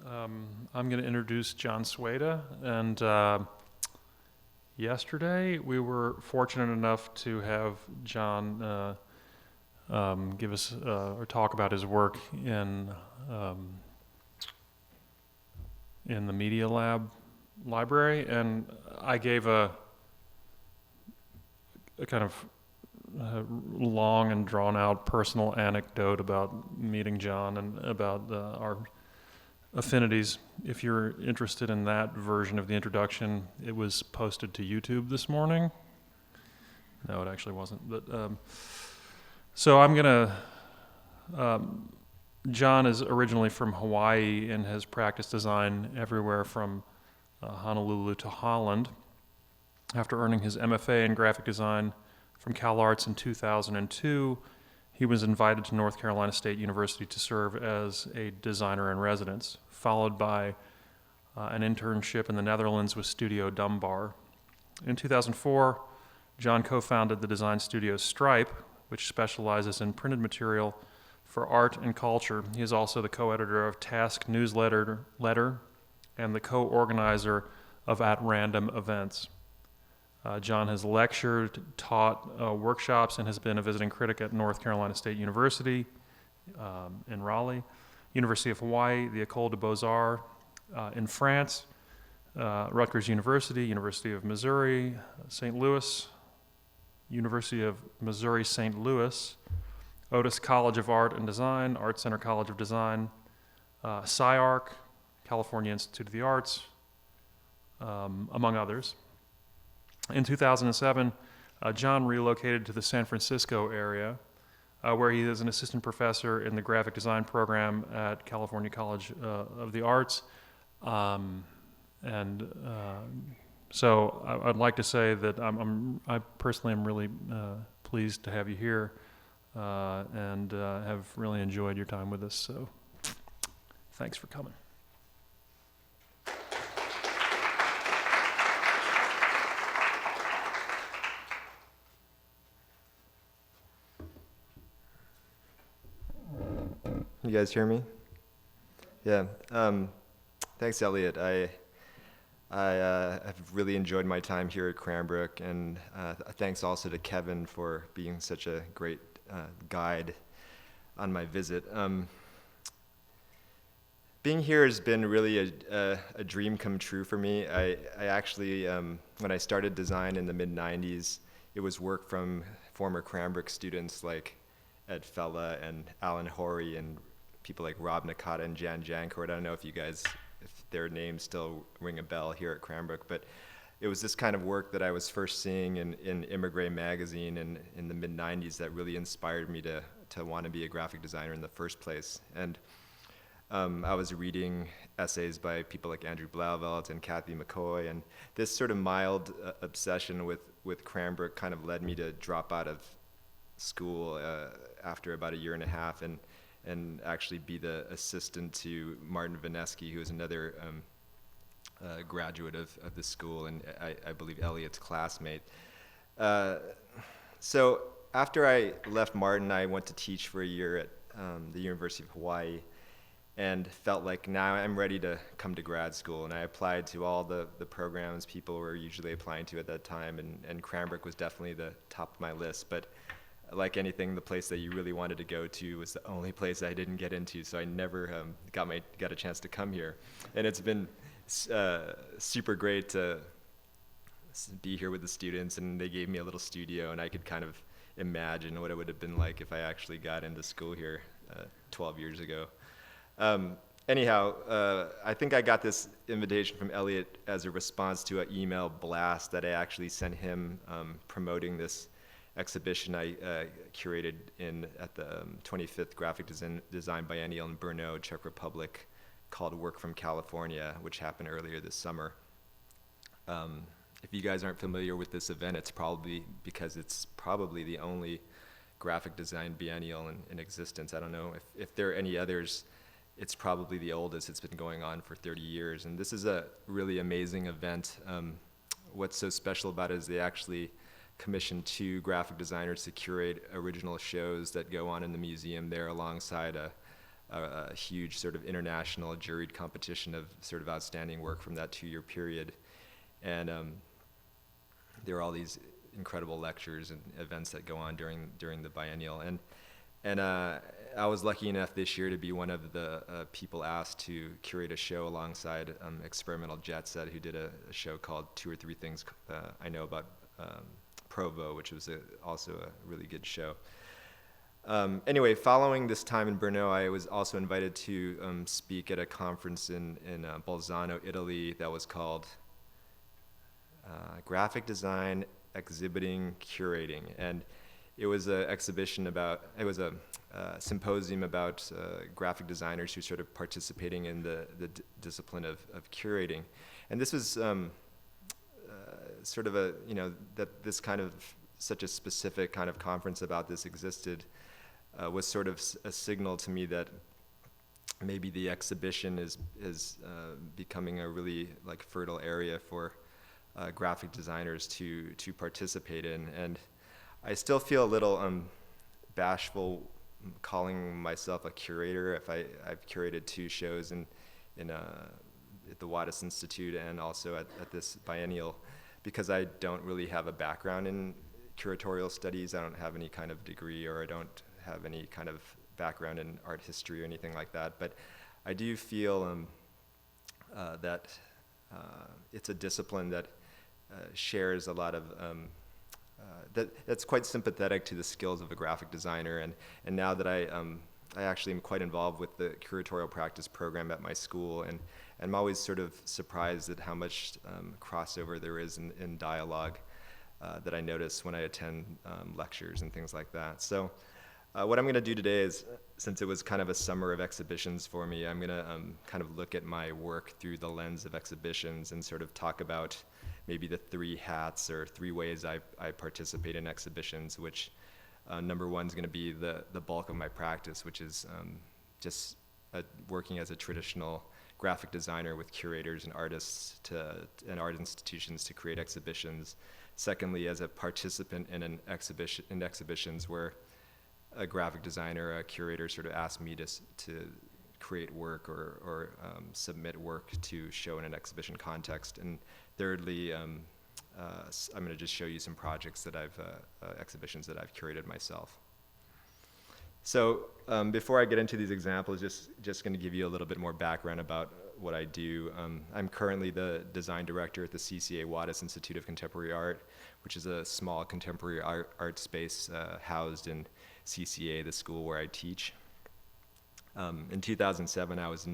I'm going to introduce Jon Sueda, and yesterday we were fortunate enough to have Jon give us or talk about his work in the Media Lab library, and I gave a kind of long and drawn out personal anecdote about meeting Jon and about our affinities. If you're interested in that version of the introduction, it was posted to YouTube this morning. No, it actually wasn't. But so I'm gonna. Jon is originally from Hawaii and has practiced design everywhere from Honolulu to Holland. After earning his MFA in graphic design from CalArts in 2002, he was invited to North Carolina State University to serve as a designer in residence, followed by an internship in the Netherlands with Studio Dunbar. In 2004, Jon co-founded the design studio Stripe, which specializes in printed material for art and culture. He is also the co-editor of Task newsletter and the co-organizer of At Random events. Jon has lectured, taught workshops, and has been a visiting critic at North Carolina State University in Raleigh, University of Hawaii, the École des Beaux-Arts in France, Rutgers University, University of Missouri, St. Louis, University of Missouri St. Louis, Otis College of Art and Design, Art Center College of Design, SciArc, California Institute of the Arts, among others. In 2007, Jon relocated to the San Francisco area, where he is an assistant professor in the graphic design program at California College of the Arts. So I'd like to say that I personally am really pleased to have you here and have really enjoyed your time with us. So thanks for coming. You guys hear me? Yeah. Thanks, Elliott. I have really enjoyed my time here at Cranbrook, and thanks also to Kevin for being such a great guide on my visit. Being here has been really a dream come true for me. I actually, when I started design in the mid-90s, it was work from former Cranbrook students like Ed Fella and Alan Horry and people like Rob Nakata and Jan Jancourt. I don't know if you guys, if their names still ring a bell here at Cranbrook, but it was this kind of work that I was first seeing in Immigrant magazine in the mid-90s that really inspired me to want to be a graphic designer in the first place. And I was reading essays by people like Andrew Blauvelt and Kathy McCoy, and this sort of mild obsession with Cranbrook kind of led me to drop out of school after about a year and a half and actually be the assistant to Martin Vanesky, who is another graduate of the school and I believe Elliott's classmate. So after I left Martin, I went to teach for a year at the University of Hawaii and felt like now I'm ready to come to grad school. And I applied to all the programs people were usually applying to at that time, and Cranbrook was definitely the top of my list. But like anything, the place that you really wanted to go to was the only place I didn't get into, so I never got a chance to come here. And it's been super great to be here with the students, and they gave me a little studio, and I could kind of imagine what it would have been like if I actually got into school here 12 years ago. Anyhow, I think I got this invitation from Elliott as a response to an email blast that I actually sent him promoting this exhibition I curated at the 25th Graphic Design Biennial in Brno, Czech Republic, called Work from California, which happened earlier this summer. If you guys aren't familiar with this event, it's probably because it's probably the only graphic design biennial in existence. I don't know if there are any others. It's probably the oldest. It's been going on for 30 years. And this is a really amazing event. What's so special about it is they actually commissioned 2 graphic designers to curate original shows that go on in the museum there alongside a huge sort of international juried competition of sort of outstanding work from that 2-year period. And there are all these incredible lectures and events that go on during the biennial. And I was lucky enough this year to be one of the people asked to curate a show alongside Experimental Jet Set, who did a show called 2 or 3 Things I Know About Provo, which was also a really good show. Anyway, following this time in Brno, I was also invited to speak at a conference in Bolzano, Italy, that was called Graphic Design, Exhibiting, Curating. And it was a symposium about graphic designers who sort of participating in the discipline of curating. And this was sort of that this kind of, such a specific kind of conference about this existed, was sort of a signal to me that maybe the exhibition is becoming a really like fertile area for graphic designers to participate in. And I still feel a little bashful calling myself a curator. I've curated 2 shows at the Wattis Institute and also at this biennial, because I don't really have a background in curatorial studies. I don't have any kind of degree, or I don't have any kind of background in art history or anything like that. But I do feel that it's a discipline that shares a lot of that's quite sympathetic to the skills of a graphic designer. And now that I actually am quite involved with the curatorial practice program at my school, and I'm always sort of surprised at how much crossover there is in dialogue that I notice when I attend lectures and things like that. So what I'm going to do today is, since it was kind of a summer of exhibitions for me, I'm going to kind of look at my work through the lens of exhibitions and sort of talk about maybe the 3 hats or 3 ways I participate in exhibitions, which number 1 is going to be the bulk of my practice, which is just working as a traditional graphic designer with curators and artists and art institutions to create exhibitions. Secondly, as a participant in exhibitions where a graphic designer, a curator sort of asked me to create work or submit work to show in an exhibition context. And thirdly, I'm going to just show you some projects that exhibitions that I've curated myself. So before I get into these examples, just going to give you a little bit more background about what I do. I'm currently the design director at the CCA Wattis Institute of Contemporary Art, which is a small contemporary art space housed in CCA, the school where I teach. In 2007, I was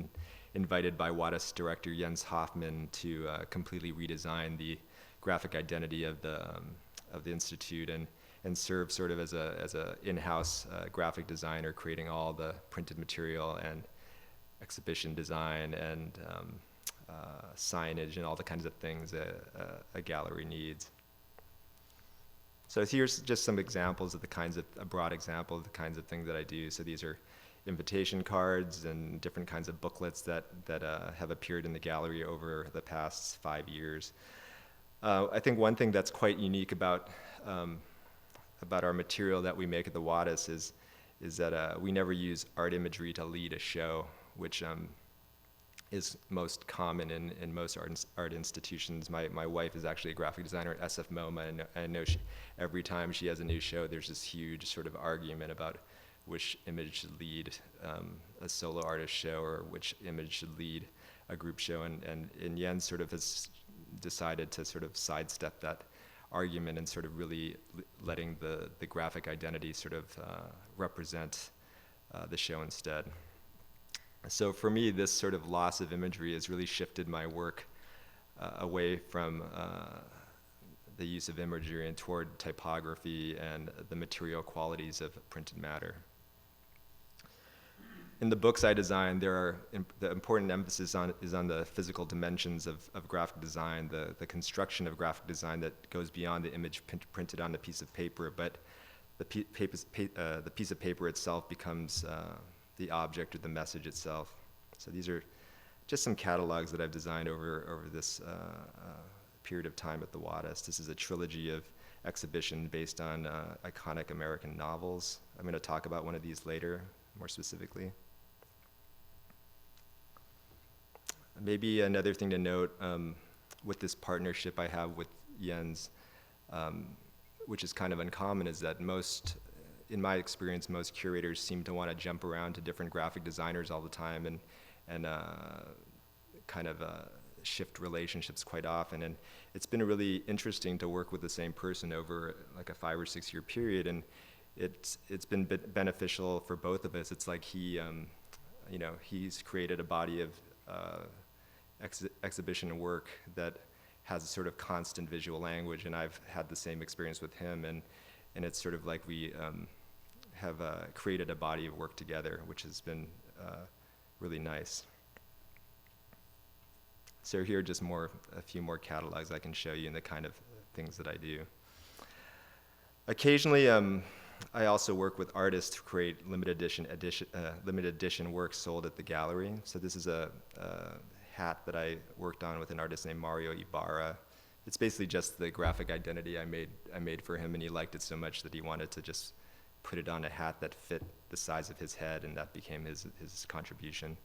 invited by Wattis director Jens Hoffmann to completely redesign the graphic identity of the institute and serve sort of as a in-house graphic designer, creating all the printed material and exhibition design and signage and all the kinds of things a gallery needs. So here's just some examples of a broad example of the kinds of things that I do. So these are invitation cards and different kinds of booklets that have appeared in the gallery over the past 5 years. I think one thing that's quite unique about our material that we make at the Wattis is that we never use art imagery to lead a show, which is most common in most art institutions. My wife is actually a graphic designer at SF MoMA, and I know every time she has a new show, there's this huge sort of argument about which image should lead a solo artist show or which image should lead a group show. And Jens sort of has decided to sort of sidestep that argument and sort of really letting the graphic identity sort of represent the show instead. So for me, this sort of loss of imagery has really shifted my work away from the use of imagery and toward typography and the material qualities of printed matter. In the books I design, the important emphasis is on the physical dimensions of graphic design, the construction of graphic design that goes beyond the image printed on a piece of paper, but the piece of paper itself becomes the object or the message itself. So these are just some catalogs that I've designed over this period of time at the Wattis. This is a trilogy of exhibition based on iconic American novels. I'm going to talk about one of these later, more specifically. Maybe another thing to note with this partnership I have with Jens, which is kind of uncommon, is that in my experience, most curators seem to want to jump around to different graphic designers all the time and kind of shift relationships quite often. And it's been really interesting to work with the same person over like a 5 or 6 year period, and it's been beneficial for both of us. It's like he's created a body of exhibition work that has a sort of constant visual language, and I've had the same experience with him, and it's sort of like we have created a body of work together, which has been really nice. So here are just a few more catalogs I can show you and the kind of things that I do. Occasionally, I also work with artists to create limited edition works sold at the gallery. So this is a hat that I worked on with an artist named Mario Ibarra. It's basically just the graphic identity I made for him, and he liked it so much that he wanted to just put it on a hat that fit the size of his head, and that became his contribution.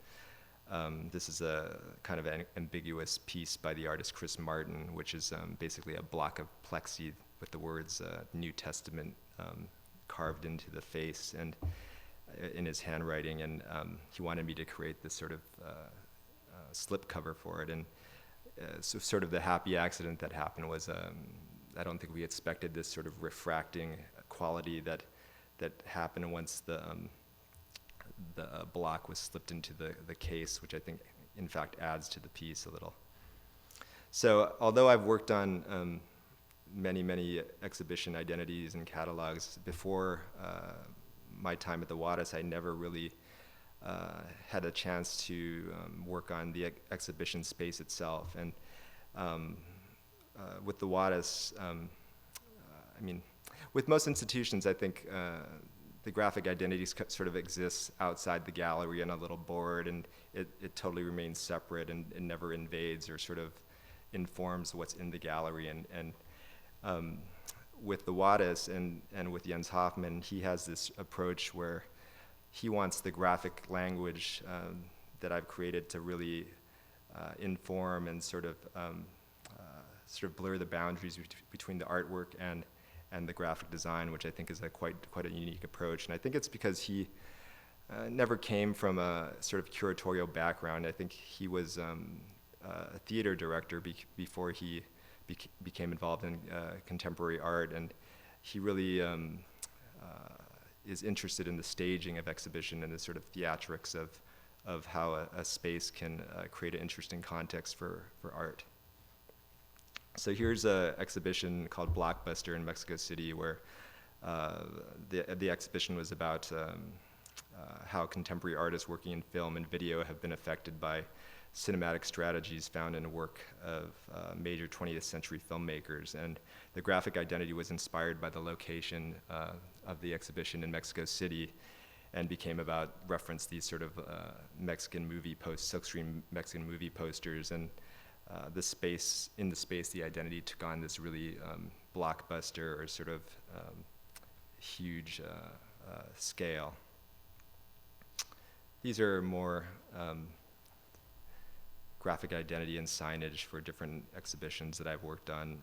This is a kind of an ambiguous piece by the artist Chris Martin, which is basically a block of plexi with the words New Testament carved into the face and in his handwriting, and he wanted me to create this sort of slip cover for it. And so sort of the happy accident that happened was I don't think we expected this sort of refracting quality that happened once the block was slipped into the case, which I think in fact adds to the piece a little. So although I've worked on many exhibition identities and catalogs before my time at the Wattis, I never really had a chance to work on the exhibition space itself. And with the Wattis, I mean, with most institutions, I think the graphic identity sort of exists outside the gallery on a little board, and it totally remains separate and never invades or sort of informs what's in the gallery. And with the Wattis and with Jens Hoffmann, he has this approach where he wants the graphic language that I've created to really inform and sort of blur the boundaries between the artwork and the graphic design, which I think is quite a unique approach. And I think it's because he never came from a sort of curatorial background. I think he was a theater director before he became involved in contemporary art, and he really is interested in the staging of exhibition and the sort of theatrics of how a space can create an interesting context for art. So here's an exhibition called Blockbuster in Mexico City, where the exhibition was about how contemporary artists working in film and video have been affected by cinematic strategies found in the work of major 20th century filmmakers. And the graphic identity was inspired by the location of the exhibition in Mexico City, and became about these sort of silkscreen Mexican movie posters. And the space, the identity took on this really blockbuster or sort of huge scale. These are more graphic identity and signage for different exhibitions that I've worked on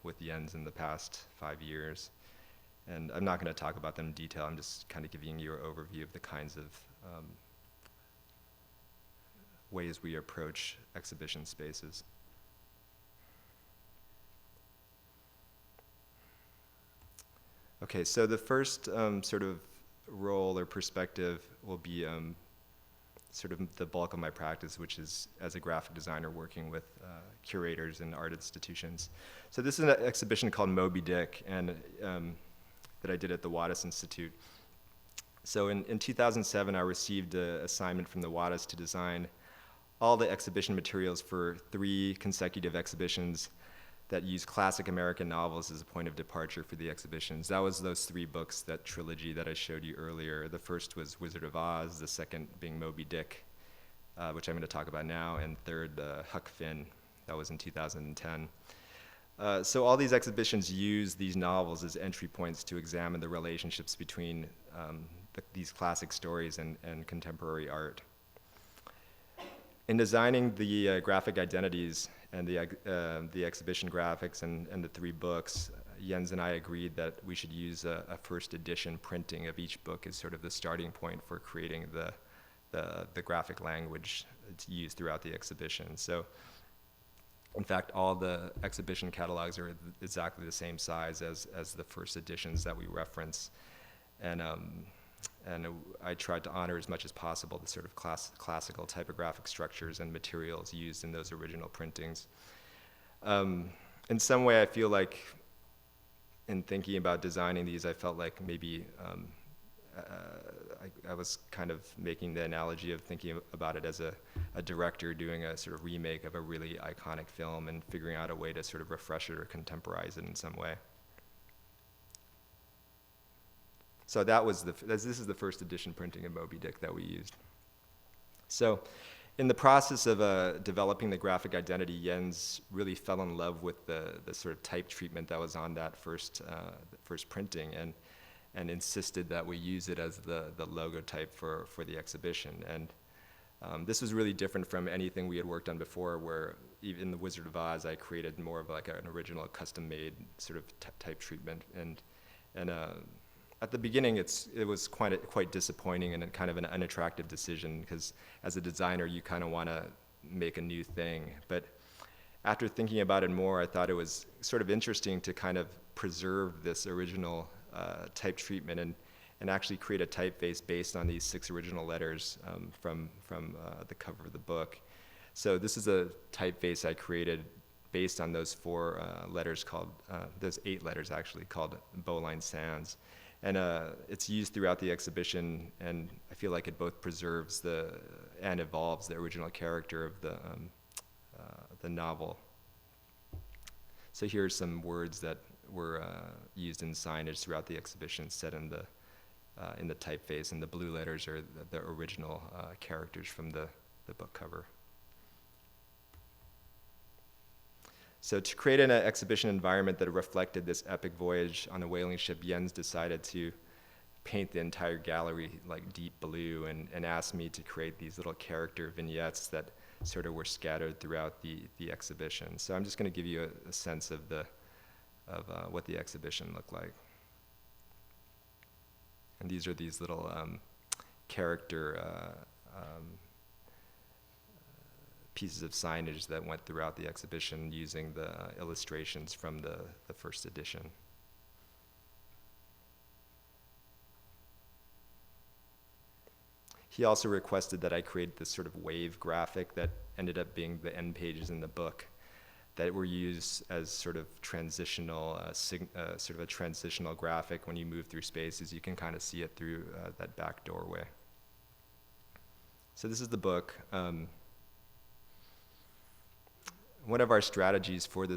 with Jens in the past 5 years. And I'm not going to talk about them in detail. I'm just kind of giving you an overview of the kinds of ways we approach exhibition spaces. Okay, so the first sort of role or perspective will be sort of the bulk of my practice, which is as a graphic designer working with curators and art institutions. So this is an exhibition called Moby Dick, and that I did at the Wattis Institute. So in 2007, I received an assignment from the Wattis to design all the exhibition materials for 3 consecutive exhibitions that use classic American novels as a point of departure for the exhibitions. That was those 3 books, that trilogy that I showed you earlier. The first was Wizard of Oz, the second being Moby Dick, which I'm going to talk about now, and third, Huck Finn. That was in 2010. So all these exhibitions use these novels as entry points to examine the relationships between these classic stories and contemporary art. In designing the graphic identities and the exhibition graphics and the 3 books, Jens and I agreed that we should use a first edition printing of each book as sort of the starting point for creating the graphic language that's used throughout the exhibition. So, in fact, all the exhibition catalogs are exactly the same size as the first editions that we reference. And I tried to honor as much as possible the sort of classical typographic structures and materials used in those original printings. In some way, I feel like in thinking about designing these, I felt like maybe I was kind of making the analogy of thinking about it as a director doing a sort of remake of a really iconic film and figuring out a way to sort of refresh it or contemporize it in some way. So this is the first edition printing of Moby Dick that we used. So in the process of developing the graphic identity, Jens really fell in love with the sort of type treatment that was on that first printing and insisted that we use it as the logo type for the exhibition. And this was really different from anything we had worked on before, where even The Wizard of Oz, I created more of like an original custom-made sort of type treatment. And at the beginning, it was quite disappointing and kind of an unattractive decision, because as a designer, you kind of want to make a new thing. But after thinking about it more, I thought it was sort of interesting to kind of preserve this original type treatment and actually create a typeface based on these 6 original letters from the cover of the book. So this is a typeface I created based on those 4 letters those 8 letters actually, called Bowline Sans. And it's used throughout the exhibition, and I feel like it both preserves and evolves the original character of the novel. So here's some words that were used in signage throughout the exhibition, set in the typeface, and the blue letters are the original characters from the book cover. So to create an exhibition environment that reflected this epic voyage on the whaling ship, Jens decided to paint the entire gallery like deep blue and asked me to create these little character vignettes that sort of were scattered throughout the exhibition. So I'm just going to give you a sense of what the exhibition looked like. And these are these little character pieces of signage that went throughout the exhibition using the illustrations from the first edition. He also requested that I create this sort of wave graphic that ended up being the end pages in the book that were used as sort of transitional, sort of a transitional graphic. When you move through spaces, you can kind of see it through that back doorway. So this is the book. One of our strategies for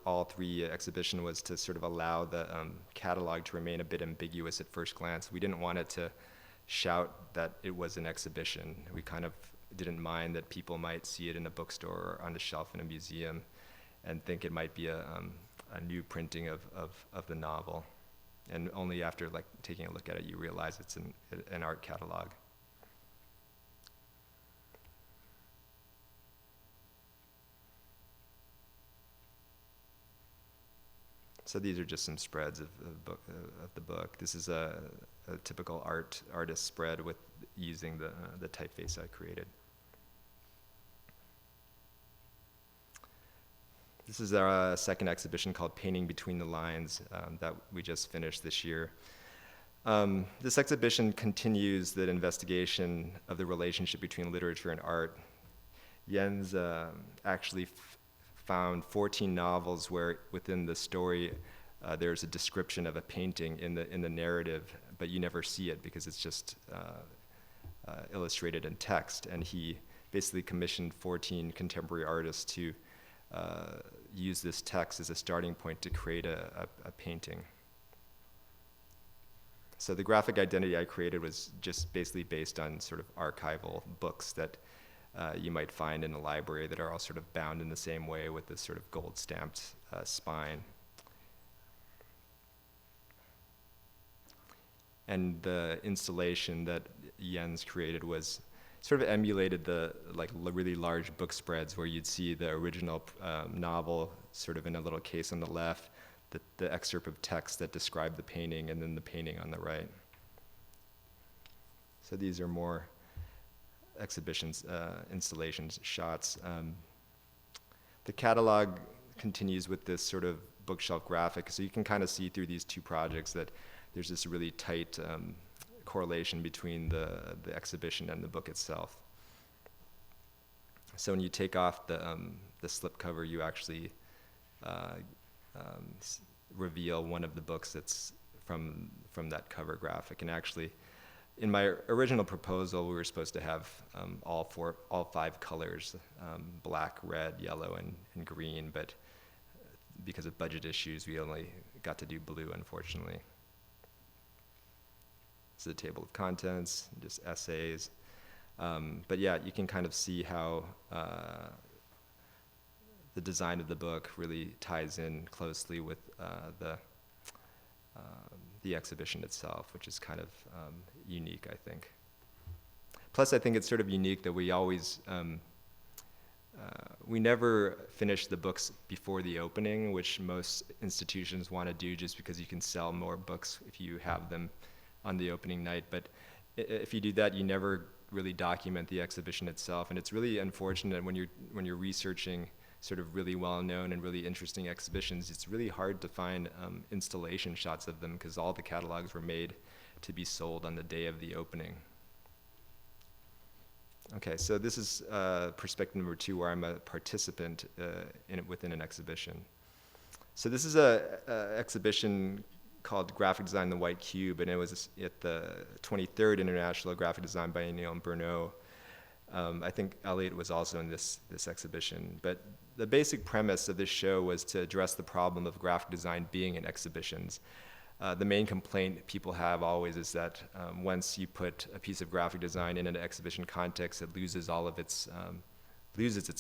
all 3 exhibition was to sort of allow the catalog to remain a bit ambiguous at first glance. We didn't want it to shout that it was an exhibition. We kind of didn't mind that people might see it in a bookstore or on a shelf in a museum and think it might be a new printing of the novel. And only after like taking a look at it, you realize it's an art catalog. So these are just some spreads of the book. This is a typical artist spread with using the typeface I created. This is our second exhibition called Painting Between the Lines that we just finished this year. This exhibition continues the investigation of the relationship between literature and art. Jens actually found 14 novels where within the story there's a description of a painting in the narrative, but you never see it because it's just illustrated in text. And he basically commissioned 14 contemporary artists to use this text as a starting point to create a painting. So the graphic identity I created was just basically based on sort of archival books that you might find in a library that are all sort of bound in the same way with this sort of gold stamped spine. And the installation that Jens created was sort of emulated the really large book spreads where you'd see the original novel sort of in a little case on the left, the excerpt of text that described the painting, and then the painting on the right. So these are more exhibitions, installations, shots. The catalog continues with this sort of bookshelf graphic, so you can kind of see through these two projects that there's this really tight correlation between the exhibition and the book itself. So when you take off the slipcover, you actually reveal one of the books that's from that cover graphic. And actually, in my original proposal, we were supposed to have all 5 colors, black, red, yellow, and green, but because of budget issues, we only got to do blue, unfortunately. This is a table of contents, just essays. But yeah, you can kind of see how the design of the book really ties in closely with the exhibition itself, which is kind of unique, I think. Plus, I think it's sort of unique that we always, we never finish the books before the opening, which most institutions want to do just because you can sell more books if you have them on the opening night. But if you do that, you never really document the exhibition itself. And it's really unfortunate when you're researching sort of really well-known and really interesting exhibitions, it's really hard to find installation shots of them because all the catalogs were made to be sold on the day of the opening. Okay, so this is perspective number 2, where I'm a participant within an exhibition. So this is a exhibition called Graphic Design the White Cube, and it was at the 23rd International Graphic Design Biennial in Brno. I think Elliott was also in this exhibition, but the basic premise of this show was to address the problem of graphic design being in exhibitions. The main complaint people have always is that once you put a piece of graphic design in an exhibition context, it loses all of its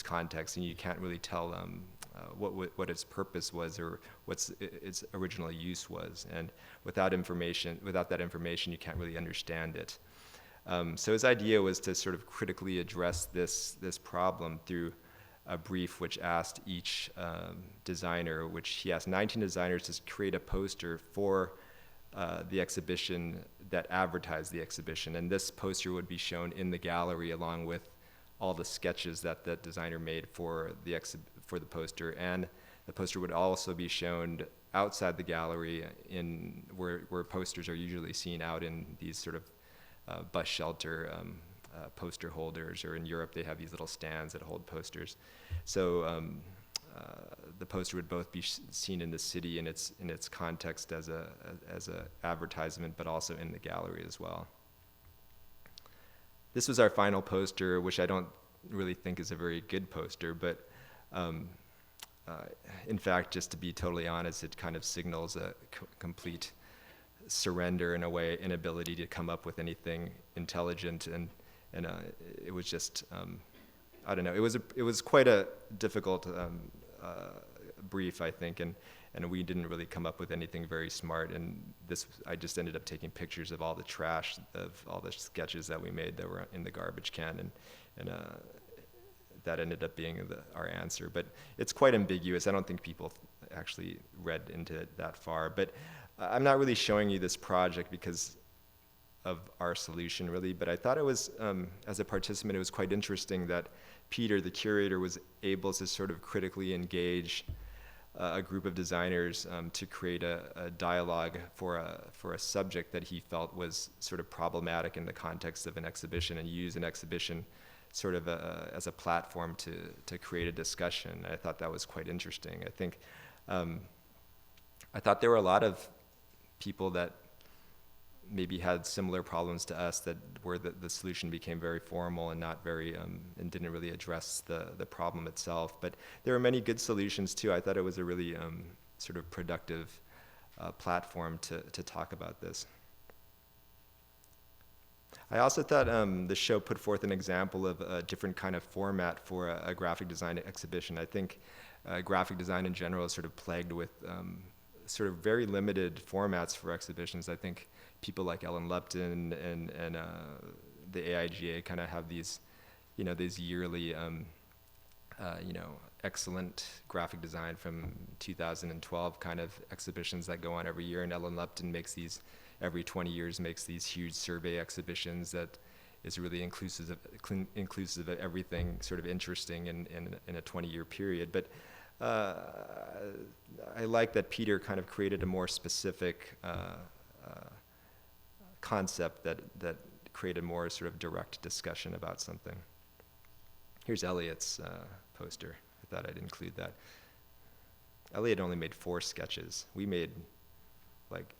context, and you can't really tell what its purpose was or what its original use was. And without that information, you can't really understand it. So his idea was to sort of critically address this problem through a brief which asked each designer, which he asked 19 designers to create a poster for the exhibition that advertised the exhibition. And this poster would be shown in the gallery along with all the sketches that the designer made for the poster. And the poster would also be shown outside the gallery where posters are usually seen out in these sort of bus shelter poster holders, or in Europe they have these little stands that hold posters. So the poster would both be seen in the city in its context as a advertisement, but also in the gallery as well. This was our final poster, which I don't really think is a very good poster, but in fact, just to be totally honest, it kind of signals a complete surrender, in a way, inability to come up with anything intelligent, and it was just I don't know. It was quite a difficult brief, I think, and we didn't really come up with anything very smart. And I just ended up taking pictures of all the trash of all the sketches that we made that were in the garbage can, and that ended up being our answer. But it's quite ambiguous. I don't think people actually read into it that far. But I'm not really showing you this project because of our solution, really, but I thought it was, as a participant, it was quite interesting that Peter, the curator, was able to sort of critically engage a group of designers to create a dialogue for a subject that he felt was sort of problematic in the context of an exhibition, and use an exhibition sort of as a platform to create a discussion. I thought that was quite interesting. I think, I thought there were a lot of people that maybe had similar problems to us, that where the solution became very formal and not very and didn't really address the problem itself. But there were many good solutions too. I thought it was a really sort of productive platform to talk about this. I also thought the show put forth an example of a different kind of format for a graphic design exhibition. I think graphic design in general is sort of plagued with sort of very limited formats for exhibitions. I think people like Ellen Lupton and the AIGA kind of have these, these yearly, excellent graphic design from 2012 kind of exhibitions that go on every year. And Ellen Lupton makes these, every 20 years, makes these huge survey exhibitions that is really inclusive of everything sort of interesting in a 20-year period. But I like that Peter kind of created a more specific concept that created more sort of direct discussion about something. Here's Elliott's poster. I thought I'd include that. Elliott only made 4 sketches. We made like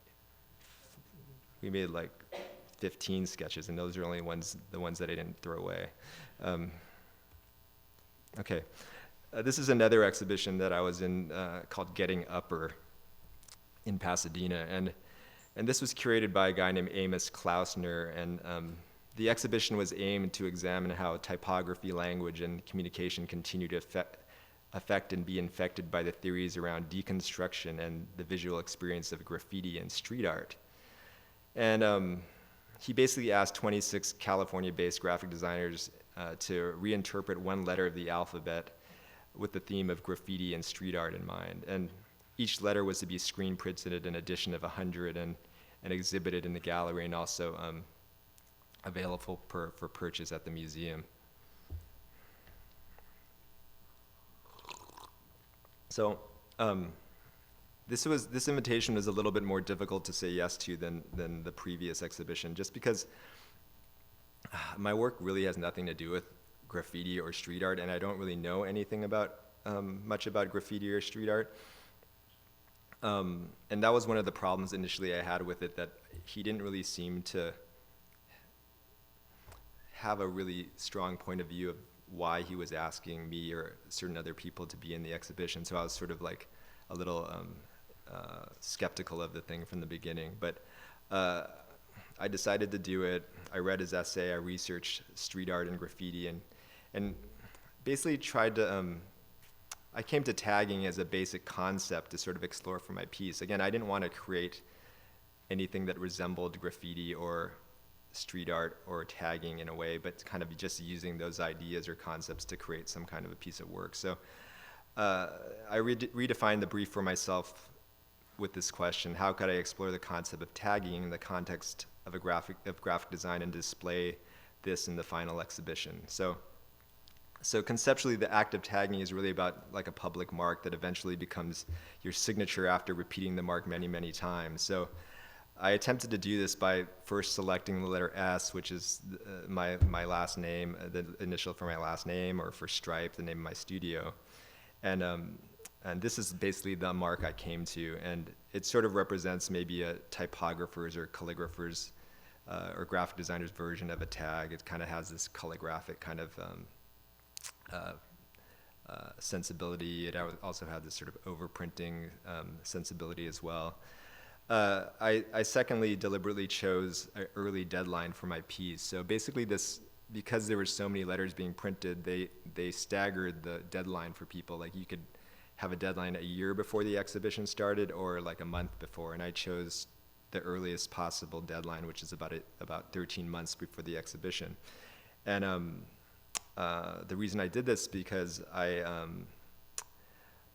15 sketches, and those are only the ones that I didn't throw away. Okay, this is another exhibition that I was in called Getting Upper in Pasadena, and this was curated by a guy named Amos Klausner, and the exhibition was aimed to examine how typography, language, and communication continue to affect and be infected by the theories around deconstruction and the visual experience of graffiti and street art. And he basically asked 26 California-based graphic designers to reinterpret one letter of the alphabet with the theme of graffiti and street art in mind. And each letter was to be screen printed in an edition of 100 and exhibited in the gallery, and also available for purchase at the museum. So this invitation was a little bit more difficult to say yes to than the previous exhibition, just because my work really has nothing to do with graffiti or street art, and I don't really know anything about much about graffiti or street art. And that was one of the problems initially I had with it, that he didn't really seem to have a really strong point of view of why he was asking me or certain other people to be in the exhibition. So I was sort of like a little skeptical of the thing from the beginning. But I decided to do it. I read his essay. I researched street art and graffiti, and basically tried to. I came to tagging as a basic concept to sort of explore for my piece. Again, I didn't want to create anything that resembled graffiti or street art or tagging in a way, but kind of just using those ideas or concepts to create some kind of a piece of work. So I redefined the brief for myself with this question: how could I explore the concept of tagging in the context of graphic design and display this in the final exhibition? So conceptually, the act of tagging is really about like a public mark that eventually becomes your signature after repeating the mark many, many times. So I attempted to do this by first selecting the letter S, which is my last name, the initial for my last name, or for Stripe, the name of my studio. And this is basically the mark I came to, and it sort of represents maybe a typographer's or calligrapher's or graphic designer's version of a tag. It kind of has this calligraphic kind of sensibility. It also had this sort of overprinting sensibility as well. I secondly deliberately chose an early deadline for my piece. So basically because there were so many letters being printed, they staggered the deadline for people. Like you could have a deadline a year before the exhibition started or like a month before, and I chose the earliest possible deadline, which is about 13 months before the exhibition. And the reason I did this because I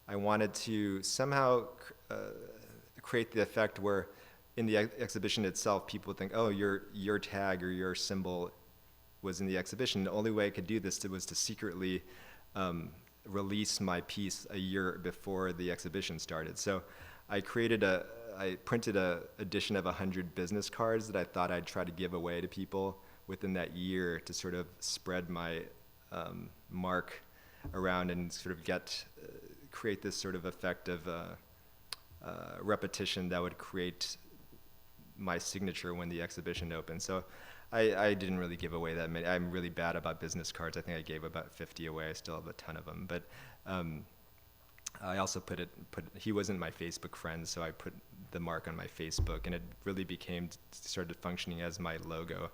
wanted to somehow create the effect where in the exhibition itself people would think, oh, your tag or your symbol was in the exhibition. The only way I could do this was to secretly release my piece a year before the exhibition started. So I printed a edition of 100 business cards that I thought I'd try to give away to people within that year to sort of spread my mark around and sort of create this sort of effect of repetition that would create my signature when the exhibition opened. So I didn't really give away that many. I'm really bad about business cards. I think I gave about 50 away. I still have a ton of them. But I also he wasn't my Facebook friend, so I put the mark on my Facebook, and it really started functioning as my logo.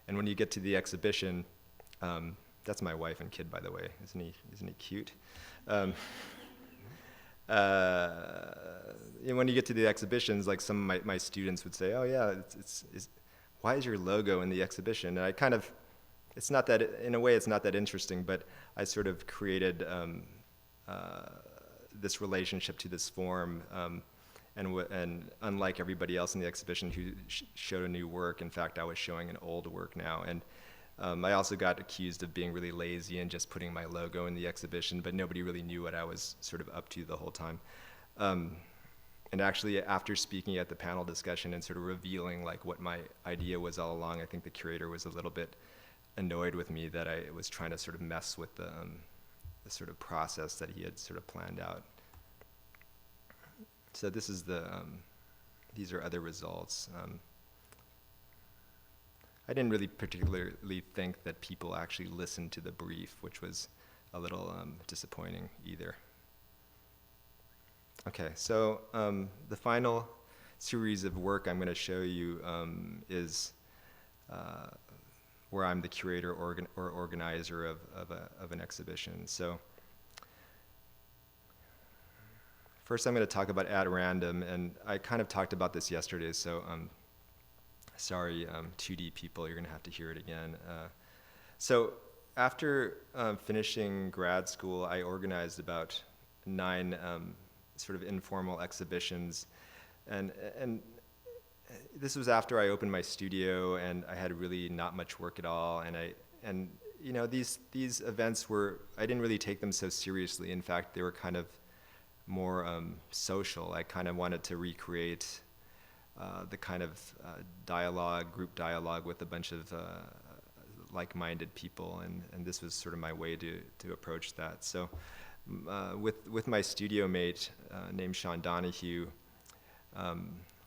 And when you get to the exhibition, that's my wife and kid, by the way. Isn't he cute? And when you get to the exhibitions, like some of my students would say, "Oh yeah, why is your logo in the exhibition?" And I kind of it's not that, in a way, it's not that interesting, but I sort of created this relationship to this form, and unlike everybody else in the exhibition who showed a new work, in fact, I was showing an old work now. And I also got accused of being really lazy and just putting my logo in the exhibition, but nobody really knew what I was sort of up to the whole time. And actually, after speaking at the panel discussion and sort of revealing like what my idea was all along, I think the curator was a little bit annoyed with me that I was trying to sort of mess with the sort of process that he had sort of planned out. So this is these are other results. I didn't really particularly think that people actually listened to the brief, which was a little disappointing either. Okay, so the final series of work I'm going to show you is where I'm the curator or organizer of an exhibition. So first I'm going to talk about at random, and I kind of talked about this yesterday, so sorry, 2D people, you're going to have to hear it again. So after finishing grad school, I organized about 9 sort of informal exhibitions, and this was after I opened my studio, and I had really not much work at all, and you know, these events were, I didn't really take them so seriously. In fact, they were kind of more social. I kind of wanted to recreate the kind of group dialogue with a bunch of like-minded people, and this was sort of my way to approach that. So with my studio mate named Sean Donahue,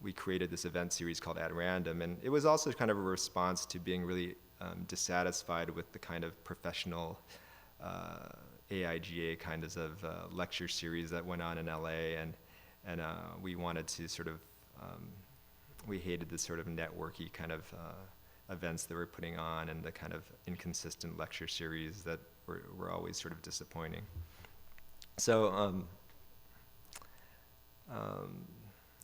we created this event series called At Random, and it was also kind of a response to being really dissatisfied with the kind of professional AIGA kinds of lecture series that went on in LA, and we wanted to sort of, we hated the sort of networky kind of events that we're putting on, and the kind of inconsistent lecture series that were always sort of disappointing. So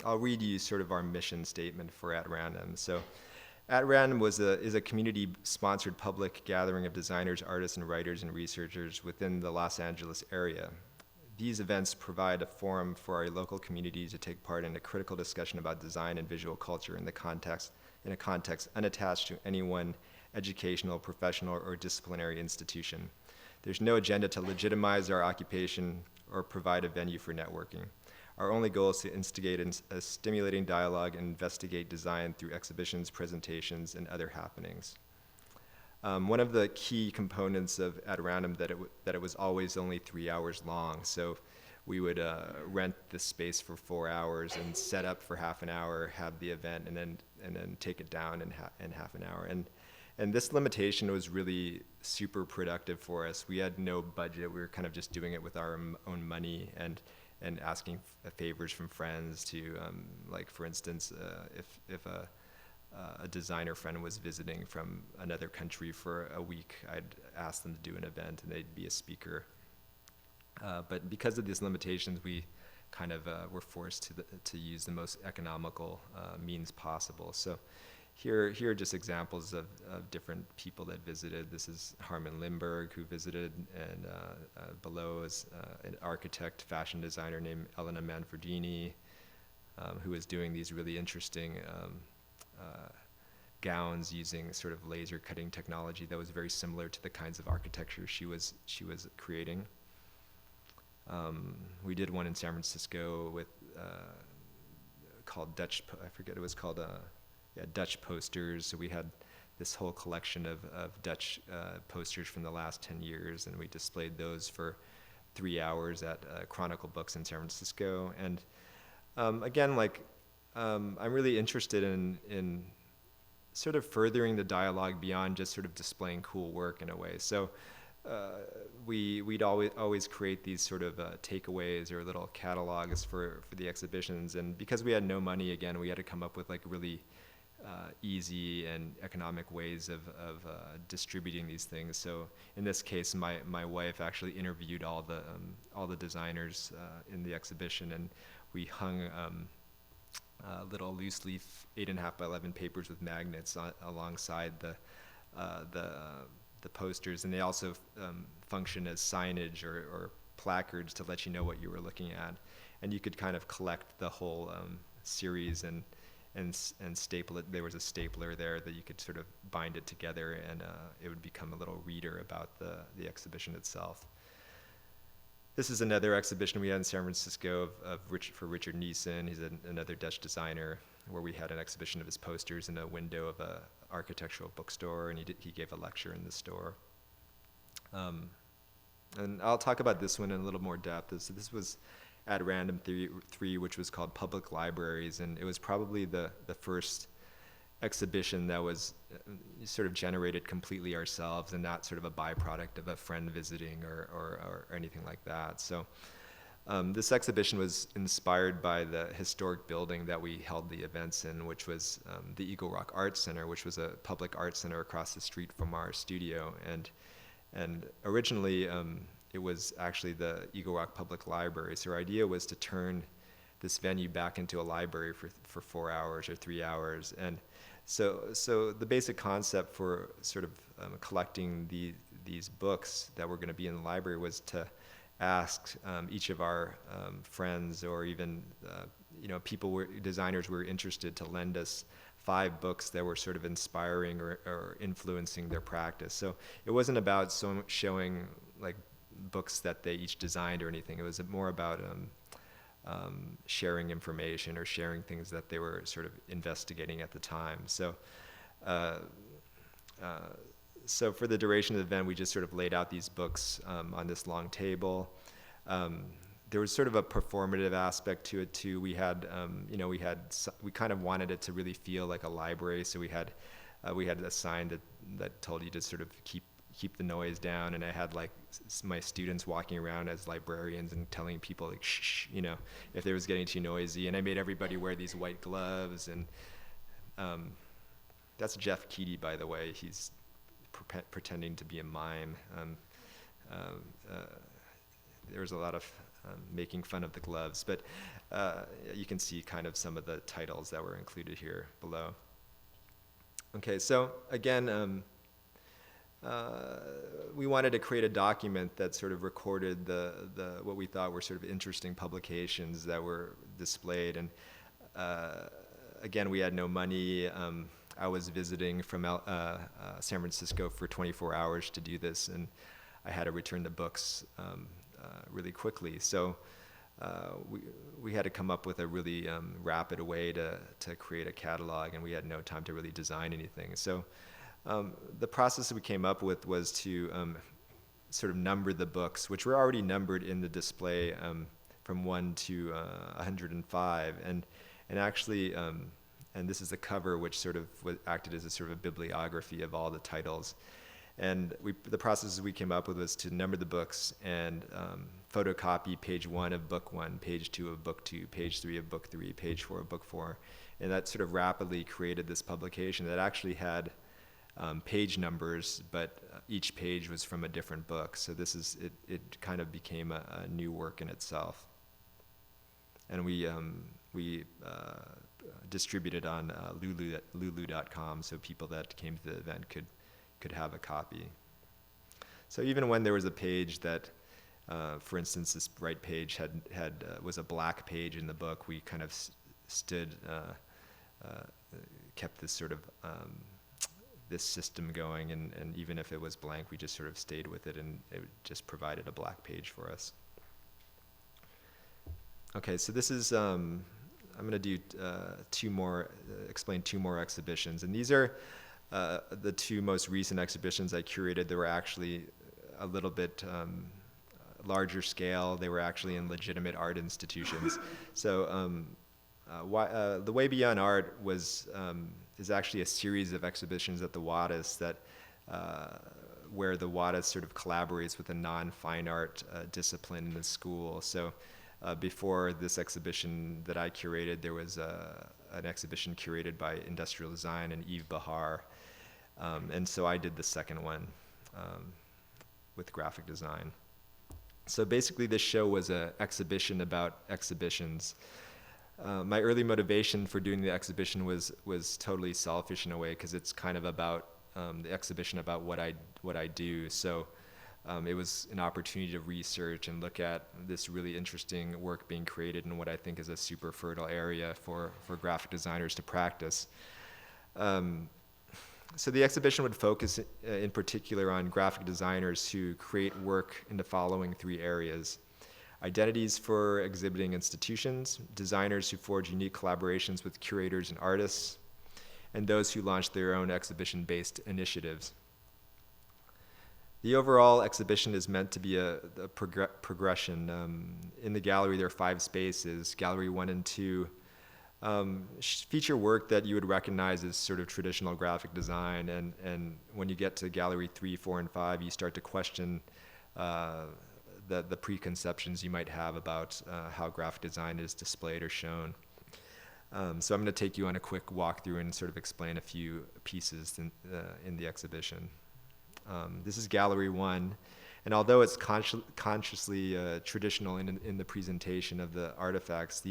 I'll read you sort of our mission statement for At Random. So At Random is a community-sponsored public gathering of designers, artists, and writers and researchers within the Los Angeles area. These events provide a forum for our local community to take part in a critical discussion about design and visual culture in a context unattached to any one educational, professional, or disciplinary institution. There's no agenda to legitimize our occupation or provide a venue for networking. Our only goal is to instigate a stimulating dialogue and investigate design through exhibitions, presentations, and other happenings. One of the key components of At Random that it was always only 3 hours long. So we would rent the space for 4 hours and set up for half an hour, have the event, and then take it down in half an hour. And this limitation was really super productive for us. We had no budget. We were kind of just doing it with our own money and asking favors from friends to, like for instance, if a designer friend was visiting from another country for a week, I'd ask them to do an event and they'd be a speaker. But because of these limitations, we kind of were forced to use the most economical means possible. So here are just examples of different people that visited. This is Harmon Limburg, who visited, and below is an architect, fashion designer named Elena Manfredini, who is doing these really interesting gowns using sort of laser cutting technology that was very similar to the kinds of architecture she was creating. We did one in San Francisco with called Dutch. I forget, it was called Dutch posters. So we had this whole collection of Dutch posters from the last 10 years, and we displayed those for 3 hours at Chronicle Books in San Francisco. And again, like I'm really interested in sort of furthering the dialogue beyond just sort of displaying cool work in a way. So we'd always create these sort of takeaways or little catalogs for the exhibitions, and because we had no money, again, we had to come up with like really easy and economic ways of distributing these things. So in this case, my wife actually interviewed all the designers in the exhibition, and we hung little loose leaf 8.5 by 11 papers with magnets alongside the the posters, and they also function as signage or placards to let you know what you were looking at. And you could kind of collect the whole series and staple it. There was a stapler there that you could sort of bind it together, and it would become a little reader about the exhibition itself. This is another exhibition we had in San Francisco for Richard Neeson. He's another Dutch designer, where we had an exhibition of his posters in a window of a architectural bookstore, and he gave a lecture in the store. And I'll talk about this one in a little more depth. This was at Random 3, which was called Public Libraries, and it was probably the first exhibition that was sort of generated completely ourselves and not sort of a byproduct of a friend visiting or anything like that. So this exhibition was inspired by the historic building that we held the events in, which was the Eagle Rock Arts Center, which was a public art center across the street from our studio. And originally, it was actually the Eagle Rock Public Library. So our idea was to turn this venue back into a library for 4 hours or 3 hours. And so the basic concept for sort of collecting these books that were going to be in the library was to ask each of our friends, or even designers were interested, to lend us 5 books that were sort of inspiring or influencing their practice. So it wasn't about showing like books that they each designed or anything. It was more about sharing information or sharing things that they were sort of investigating at the time. So so for the duration of the event, we just sort of laid out these books on this long table. There was sort of a performative aspect to it too. We had, we kind of wanted it to really feel like a library. So we had a sign that told you to sort of keep the noise down, and I had like my students walking around as librarians and telling people like shh, if it was getting too noisy. And I made everybody wear these white gloves. And that's Jeff Keaty, by the way. He's pretending to be a mime. There was a lot of making fun of the gloves, but you can see kind of some of the titles that were included here below. Okay, so again, we wanted to create a document that sort of recorded what we thought were sort of interesting publications that were displayed. And again, we had no money. I was visiting from San Francisco for 24 hours to do this, and I had to return the books really quickly. So we had to come up with a really rapid way to create a catalog, and we had no time to really design anything. So the process that we came up with was to sort of number the books, which were already numbered in the display from 1 to 105, and actually, and this is the cover, which sort of acted as a sort of a bibliography of all the titles. And the process we came up with was to number the books and photocopy page 1 of book 1, page 2 of book 2, page 3 of book 3, page 4 of book 4. And that sort of rapidly created this publication that actually had page numbers, but each page was from a different book. So it kind of became a new work in itself. And we distributed on lulu.com, so people that came to the event could have a copy. So even when there was a page that, for instance, this right page was a black page in the book, we kind of kept this sort of this system going, and even if it was blank, we just sort of stayed with it, and it just provided a black page for us. Okay, so this is I'm going to do explain 2 more exhibitions, and these are the 2 most recent exhibitions I curated. They were actually a little bit larger scale. They were actually in legitimate art institutions. So The Way Beyond Art is actually a series of exhibitions at the WADIS where the WADIS sort of collaborates with a non-fine art discipline in the school. So before this exhibition that I curated, there was an exhibition curated by Industrial Design and Yves Bahar. And so I did the second one with graphic design. So basically this show was an exhibition about exhibitions. My early motivation for doing the exhibition was totally selfish in a way, because it's kind of about the exhibition about what I do. So it was an opportunity to research and look at this really interesting work being created in what I think is a super fertile area for graphic designers to practice. So the exhibition would focus in particular on graphic designers who create work in the following three areas: identities for exhibiting institutions, designers who forge unique collaborations with curators and artists, and those who launch their own exhibition-based initiatives. The overall exhibition is meant to be a progression. In the gallery, there are 5 spaces. Gallery 1 and 2 feature work that you would recognize as sort of traditional graphic design, and when you get to Gallery 3, 4, and 5, you start to question the preconceptions you might have about how graphic design is displayed or shown. So I'm going to take you on a quick walkthrough and sort of explain a few pieces in the exhibition. This is Gallery 1, and although it's consciously traditional in the presentation of the artifacts,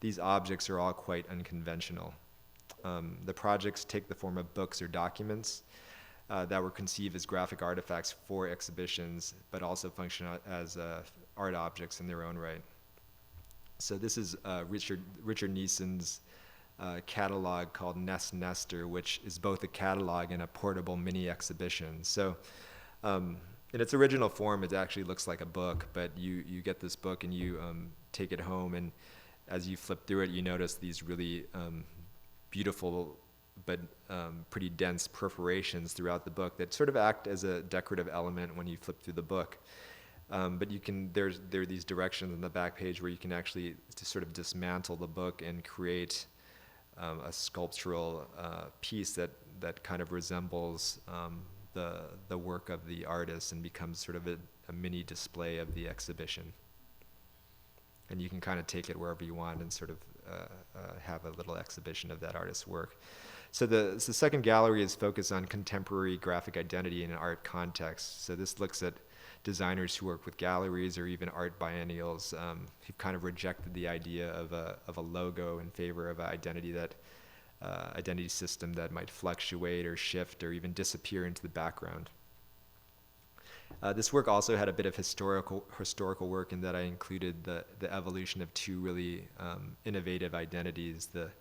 these objects are all quite unconventional. The projects take the form of books or documents that were conceived as graphic artifacts for exhibitions, but also function as art objects in their own right. So this is Richard Neeson's catalog called Nest Nester, which is both a catalog and a portable mini exhibition. So in its original form, it actually looks like a book, but you get this book and you take it home, and as you flip through it, you notice these really beautiful but pretty dense perforations throughout the book that sort of act as a decorative element when you flip through the book. But there are these directions on the back page where you can actually sort of dismantle the book and create a sculptural piece that kind of resembles the work of the artist and becomes sort of a mini display of the exhibition. And you can kind of take it wherever you want and sort of have a little exhibition of that artist's work. So the second gallery is focused on contemporary graphic identity in an art context. So this looks at designers who work with galleries or even art biennials who've kind of rejected the idea of a logo in favor of an identity system that might fluctuate or shift or even disappear into the background. This work also had a bit of historical work in that I included the evolution of 2 really innovative identities, the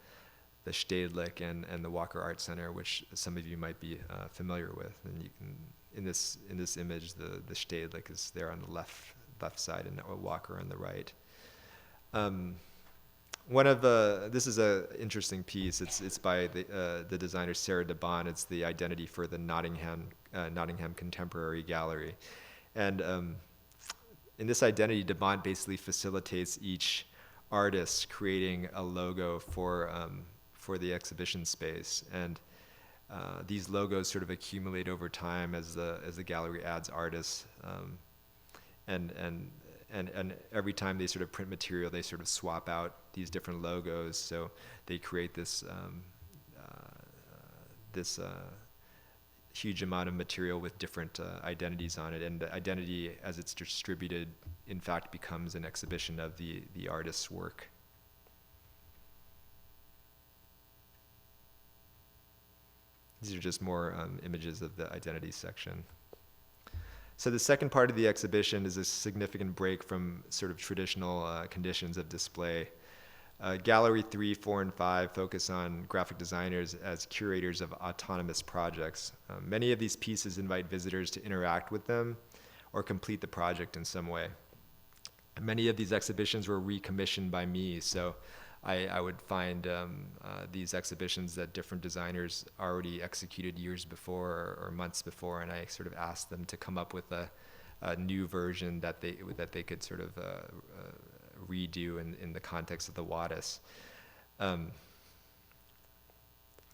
Stedelijk and the Walker Art Center, which some of you might be familiar with. And you can, in this image, the Stedelijk is there on the left side and Walker on the right. This is an interesting piece. It's by the designer Sarah DeBon. It's the identity for the Nottingham Contemporary Gallery, and in this identity, DeBon basically facilitates each artist creating a logo for the exhibition space, and these logos sort of accumulate over time as the gallery adds artists, and every time they sort of print material, they sort of swap out these different logos. So they create this huge amount of material with different identities on it. And the identity, as it's distributed, in fact becomes an exhibition of the artist's work. These are just more images of the identity section. So the second part of the exhibition is a significant break from sort of traditional conditions of display. Gallery 3, 4, and 5 focus on graphic designers as curators of autonomous projects. Many of these pieces invite visitors to interact with them or complete the project in some way. Many of these exhibitions were recommissioned by me, so I would find these exhibitions that different designers already executed years before or months before, and I sort of asked them to come up with a new version that they could sort of redo in the context of the Wadis.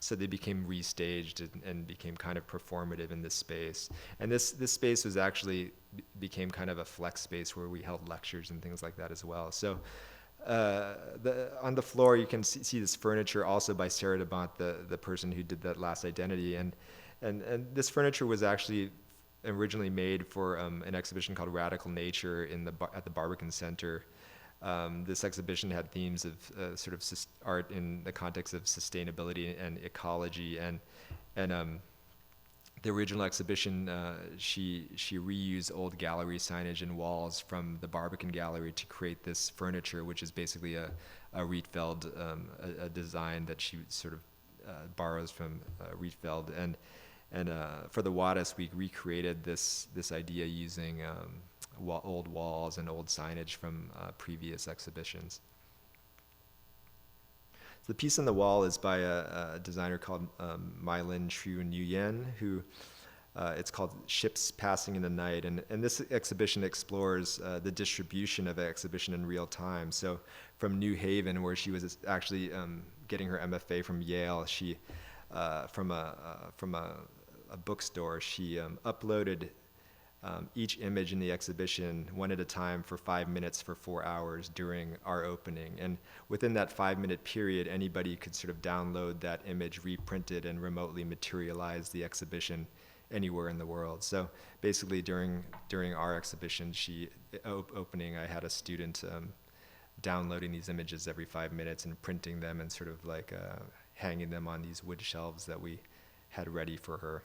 So they became restaged and became kind of performative in this space. And this space was actually became kind of a flex space where we held lectures and things like that as well. So on the floor, you can see this furniture also by Sarah DeBont, the person who did that last identity. And this furniture was actually originally made for an exhibition called Radical Nature at the Barbican Center. This exhibition had themes of sort of art in the context of sustainability and ecology, and the original exhibition, she reused old gallery signage and walls from the Barbican Gallery to create this furniture, which is basically a Rietveld, a design that she sort of borrows from Rietveld. And for the Wattis, we recreated this idea using old walls and old signage from previous exhibitions. So the piece on the wall is by a designer called Mylin Tru Nguyen, who it's called Ships Passing in the Night. And this exhibition explores the distribution of an exhibition in real time. So from New Haven, where she was actually getting her MFA from Yale, she from a bookstore, she uploaded each image in the exhibition one at a time for 5 minutes for 4 hours during our opening. And within that 5-minute period, anybody could sort of download that image, reprint it, and remotely materialize the exhibition anywhere in the world. So basically during our exhibition opening, I had a student downloading these images every 5 minutes and printing them and sort of like hanging them on these wood shelves that we had ready for her.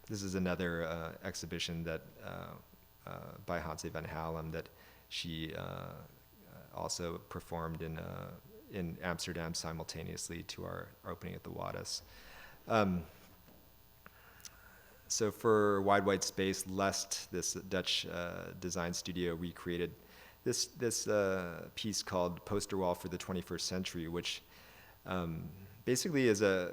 This is another exhibition that by Hanse van Halem that she also performed in Amsterdam simultaneously to our opening at the Wattis. So for Wide White Space, Lest, this Dutch design studio, recreated this piece called Poster Wall for the 21st Century, which basically is an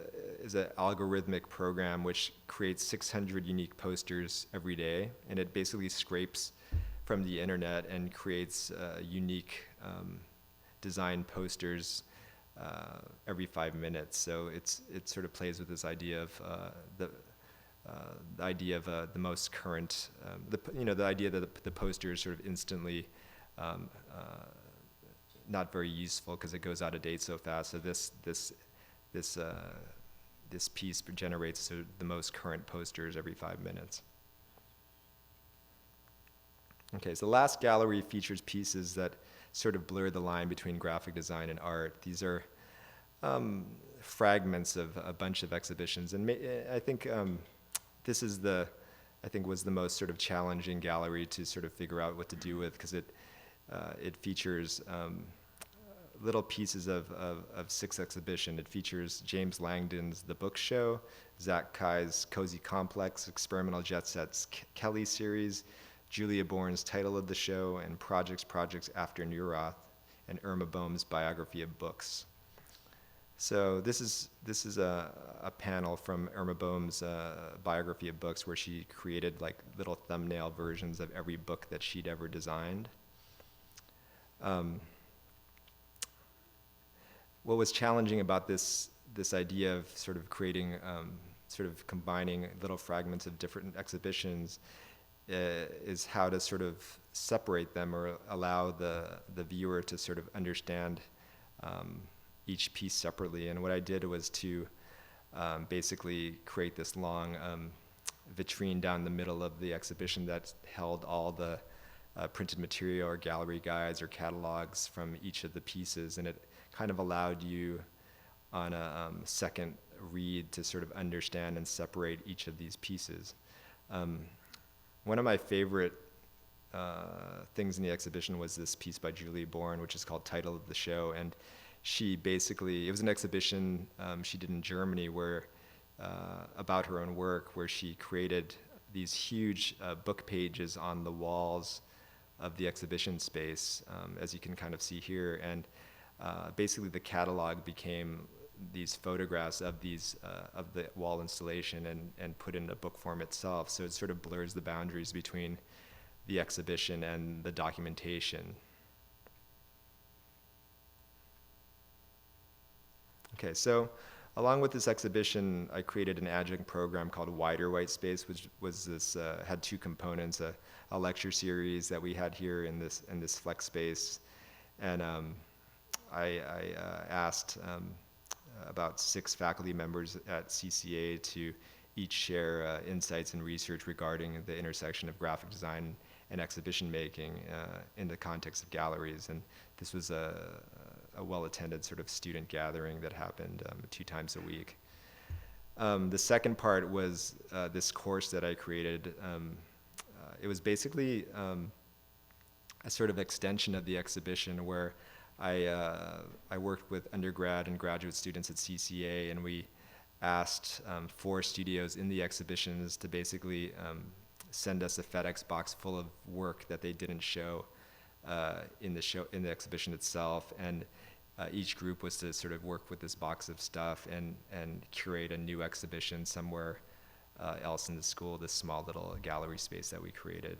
algorithmic program which creates 600 unique posters every day, and it basically scrapes from the internet and creates unique design posters every 5 minutes. So it sort of plays with this idea of the idea of the most current, the idea that the poster is sort of instantly not very useful because it goes out of date so fast. So this piece generates the most current posters every 5 minutes. Okay, so the last gallery features pieces that sort of blur the line between graphic design and art. These are fragments of a bunch of exhibitions, and I think this is was the most sort of challenging gallery to sort of figure out what to do with, because it features little pieces of Sixth Exhibition. It features James Langdon's The Book Show, Zach Kai's Cozy Complex, Experimental Jet Set's Kelly series, Julia Bourne's Title of the Show, and Projects After Neurath, and Irma Boehm's Biography of Books. So this is a panel from Irma Boehm's Biography of Books, where she created like little thumbnail versions of every book that she'd ever designed. What was challenging about this idea of sort of creating, sort of combining little fragments of different exhibitions is how to sort of separate them or allow the viewer to sort of understand each piece separately. And what I did was to basically create this long vitrine down the middle of the exhibition that held all the printed material or gallery guides or catalogs from each of the pieces, and it kind of allowed you on a second read to sort of understand and separate each of these pieces. One of my favorite things in the exhibition was this piece by Julia Bourne, which is called Title of the Show, and she basically, it was an exhibition she did in Germany where about her own work, where she created these huge book pages on the walls of the exhibition space, as you can kind of see here, and basically the catalog became these photographs of these of the wall installation and put in a book form itself. So it sort of blurs the boundaries between the exhibition and the documentation. Okay, so along with this exhibition, I created an adjunct program called Wider White Space, which was this had two components: a lecture series that we had here in this flex space, and I asked about 6 faculty members at CCA to each share insights and research regarding the intersection of graphic design and exhibition making in the context of galleries. And this was a well-attended sort of student gathering that happened 2 times a week. The second part was this course that I created. It was basically a sort of extension of the exhibition where I worked with undergrad and graduate students at CCA, and we asked 4 studios in the exhibitions to basically send us a FedEx box full of work that they didn't show in the exhibition itself, and each group was to sort of work with this box of stuff and curate a new exhibition somewhere else in the school, this small little gallery space that we created.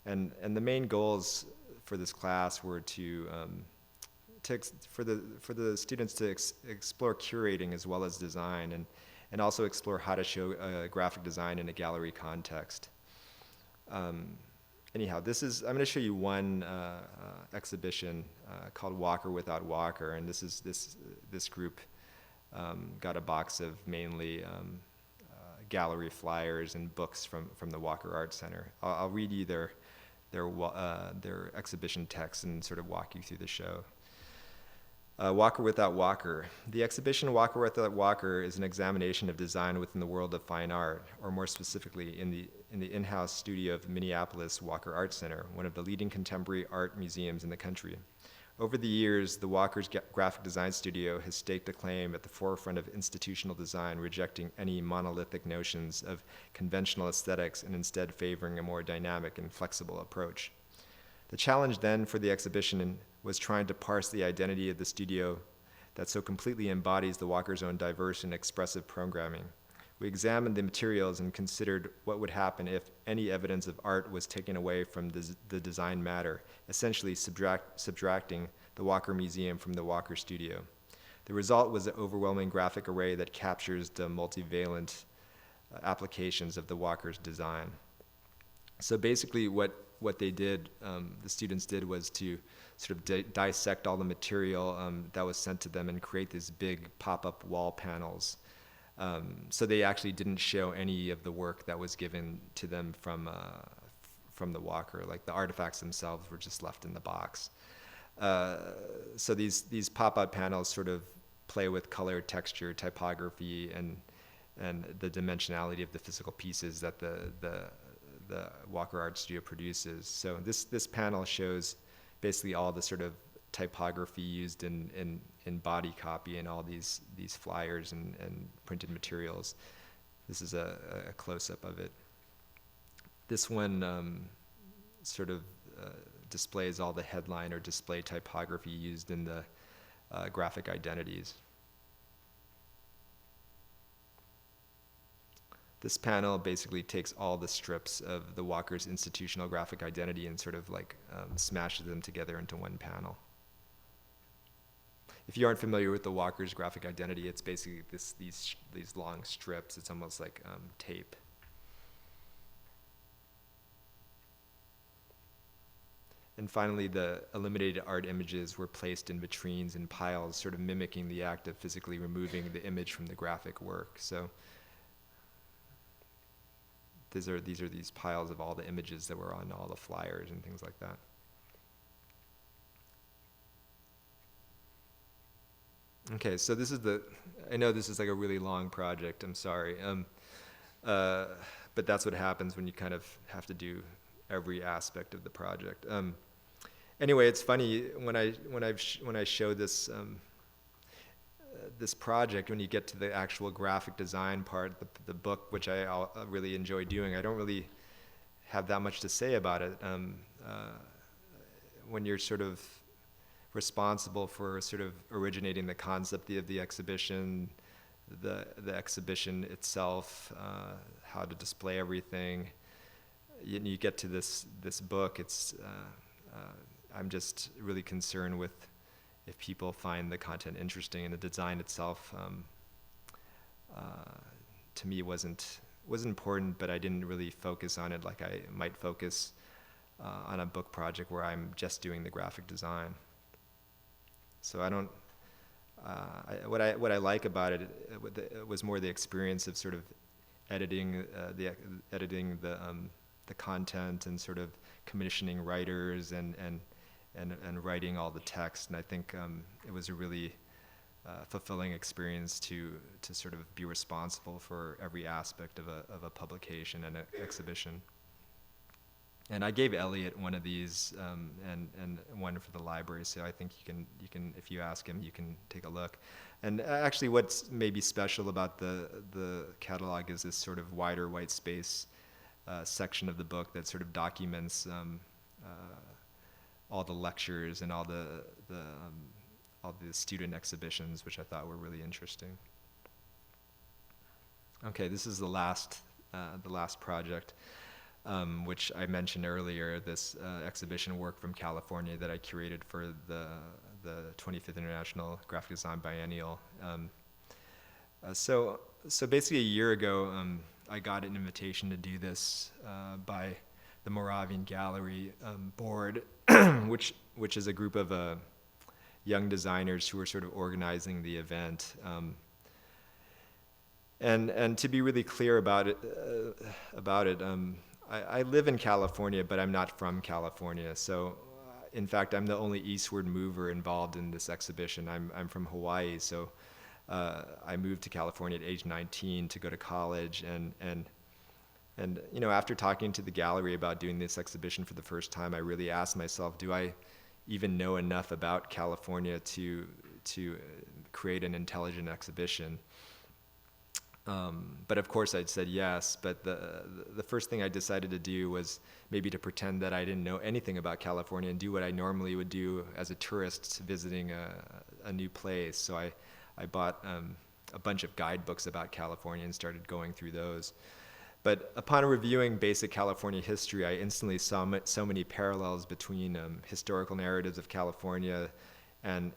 And the main goals for this class were for the students to explore curating as well as design, and also explore how to show graphic design in a gallery context. Anyhow, I'm going to show you one exhibition called Walker Without Walker, and this group got a box of mainly gallery flyers and books from the Walker Art Center. I'll read you their exhibition text and sort of walk you through the show. Walker Without Walker. The exhibition Walker Without Walker is an examination of design within the world of fine art, or more specifically in the in-house studio of Minneapolis Walker Art Center, one of the leading contemporary art museums in the country. Over the years, the Walker's graphic design studio has staked a claim at the forefront of institutional design, rejecting any monolithic notions of conventional aesthetics and instead favoring a more dynamic and flexible approach. The challenge then for the exhibition was trying to parse the identity of the studio that so completely embodies the Walker's own diverse and expressive programming. We examined the materials and considered what would happen if any evidence of art was taken away from the design matter, essentially subtracting the Walker Museum from the Walker Studio. The result was an overwhelming graphic array that captures the multivalent applications of the Walker's design. So basically what they did, the students did, was to sort of dissect all the material that was sent to them and create these big pop-up wall panels. So they actually didn't show any of the work that was given to them from the Walker. Like the artifacts themselves were just left in the box. So these pop-up panels sort of play with color, texture, typography, and the dimensionality of the physical pieces that the Walker Art Studio produces. So this panel shows basically all the sort of typography used in body copy and all these flyers and printed materials. This is a close-up of it. This one sort of displays all the headline or display typography used in the graphic identities. This panel basically takes all the strips of the Walker's institutional graphic identity and sort of like smashes them together into one panel. If you aren't familiar with the Walker's graphic identity, it's basically these long strips. It's almost like tape. And finally, the illuminated art images were placed in vitrines and piles, sort of mimicking the act of physically removing the image from the graphic work. So these are these piles of all the images that were on all the flyers and things like that. Okay, so I know this is like a really long project, I'm sorry. But that's what happens when you kind of have to do every aspect of the project. Anyway, it's funny, when I show this this project, when you get to the actual graphic design part, the book, which I really enjoy doing, I don't really have that much to say about it. When you're sort of responsible for sort of originating the concept of the exhibition, the exhibition itself, how to display everything, you get to this book, I'm just really concerned with if people find the content interesting, and the design itself to me was important, but I didn't really focus on it like I might focus on a book project where I'm just doing the graphic design. So I don't. What I like about it was more the experience of sort of editing the content and sort of commissioning writers and writing all the text. And I think it was a really fulfilling experience to sort of be responsible for every aspect of a publication and an exhibition. And I gave Elliott one of these, and one for the library. So I think you can if you ask him, you can take a look. And actually, what's maybe special about the catalog is this sort of wider white space section of the book that sort of documents all the lectures and all the student exhibitions, which I thought were really interesting. Okay, this is the last project. Which I mentioned earlier, this exhibition work from California that I curated for the 25th International Graphic Design Biennial. So basically a year ago, I got an invitation to do this by the Moravian Gallery board, which is a group of young designers who are sort of organizing the event. And to be really clear about it, I live in California, but I'm not from California. So, in fact, I'm the only eastward mover involved in this exhibition. I'm from Hawaii, so I moved to California at age 19 to go to college. And you know, after talking to the gallery about doing this exhibition for the first time, I really asked myself, do I even know enough about California to create an intelligent exhibition? But of course I'd said yes, but the first thing I decided to do was maybe to pretend that I didn't know anything about California and do what I normally would do as a tourist visiting a new place. So I bought a bunch of guidebooks about California and started going through those. But upon reviewing basic California history, I instantly saw so many parallels between historical narratives of California and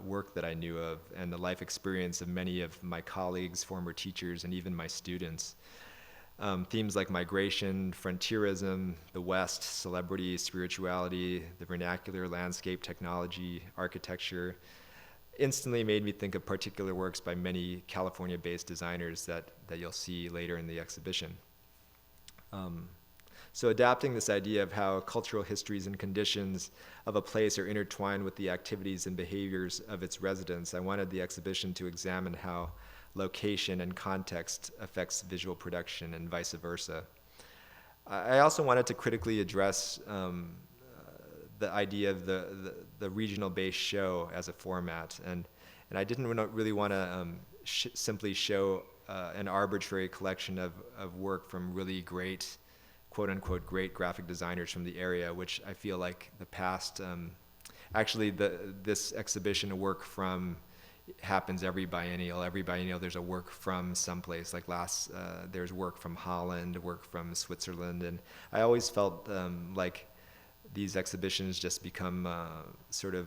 work that I knew of, and the life experience of many of my colleagues, former teachers, and even my students. Themes like migration, frontierism, the West, celebrity, spirituality, the vernacular, landscape, technology, architecture, instantly made me think of particular works by many California-based designers that you'll see later in the exhibition. So adapting this idea of how cultural histories and conditions of a place are intertwined with the activities and behaviors of its residents, I wanted the exhibition to examine how location and context affects visual production and vice versa. I also wanted to critically address the idea of the regional-based show as a format, and I didn't really want to simply show an arbitrary collection of work from really great, quote-unquote great graphic designers from the area, which I feel like the past, actually this exhibition work from happens every biennial. Every biennial there's a work from someplace, like there's work from Holland, work from Switzerland, and I always felt like these exhibitions just become sort of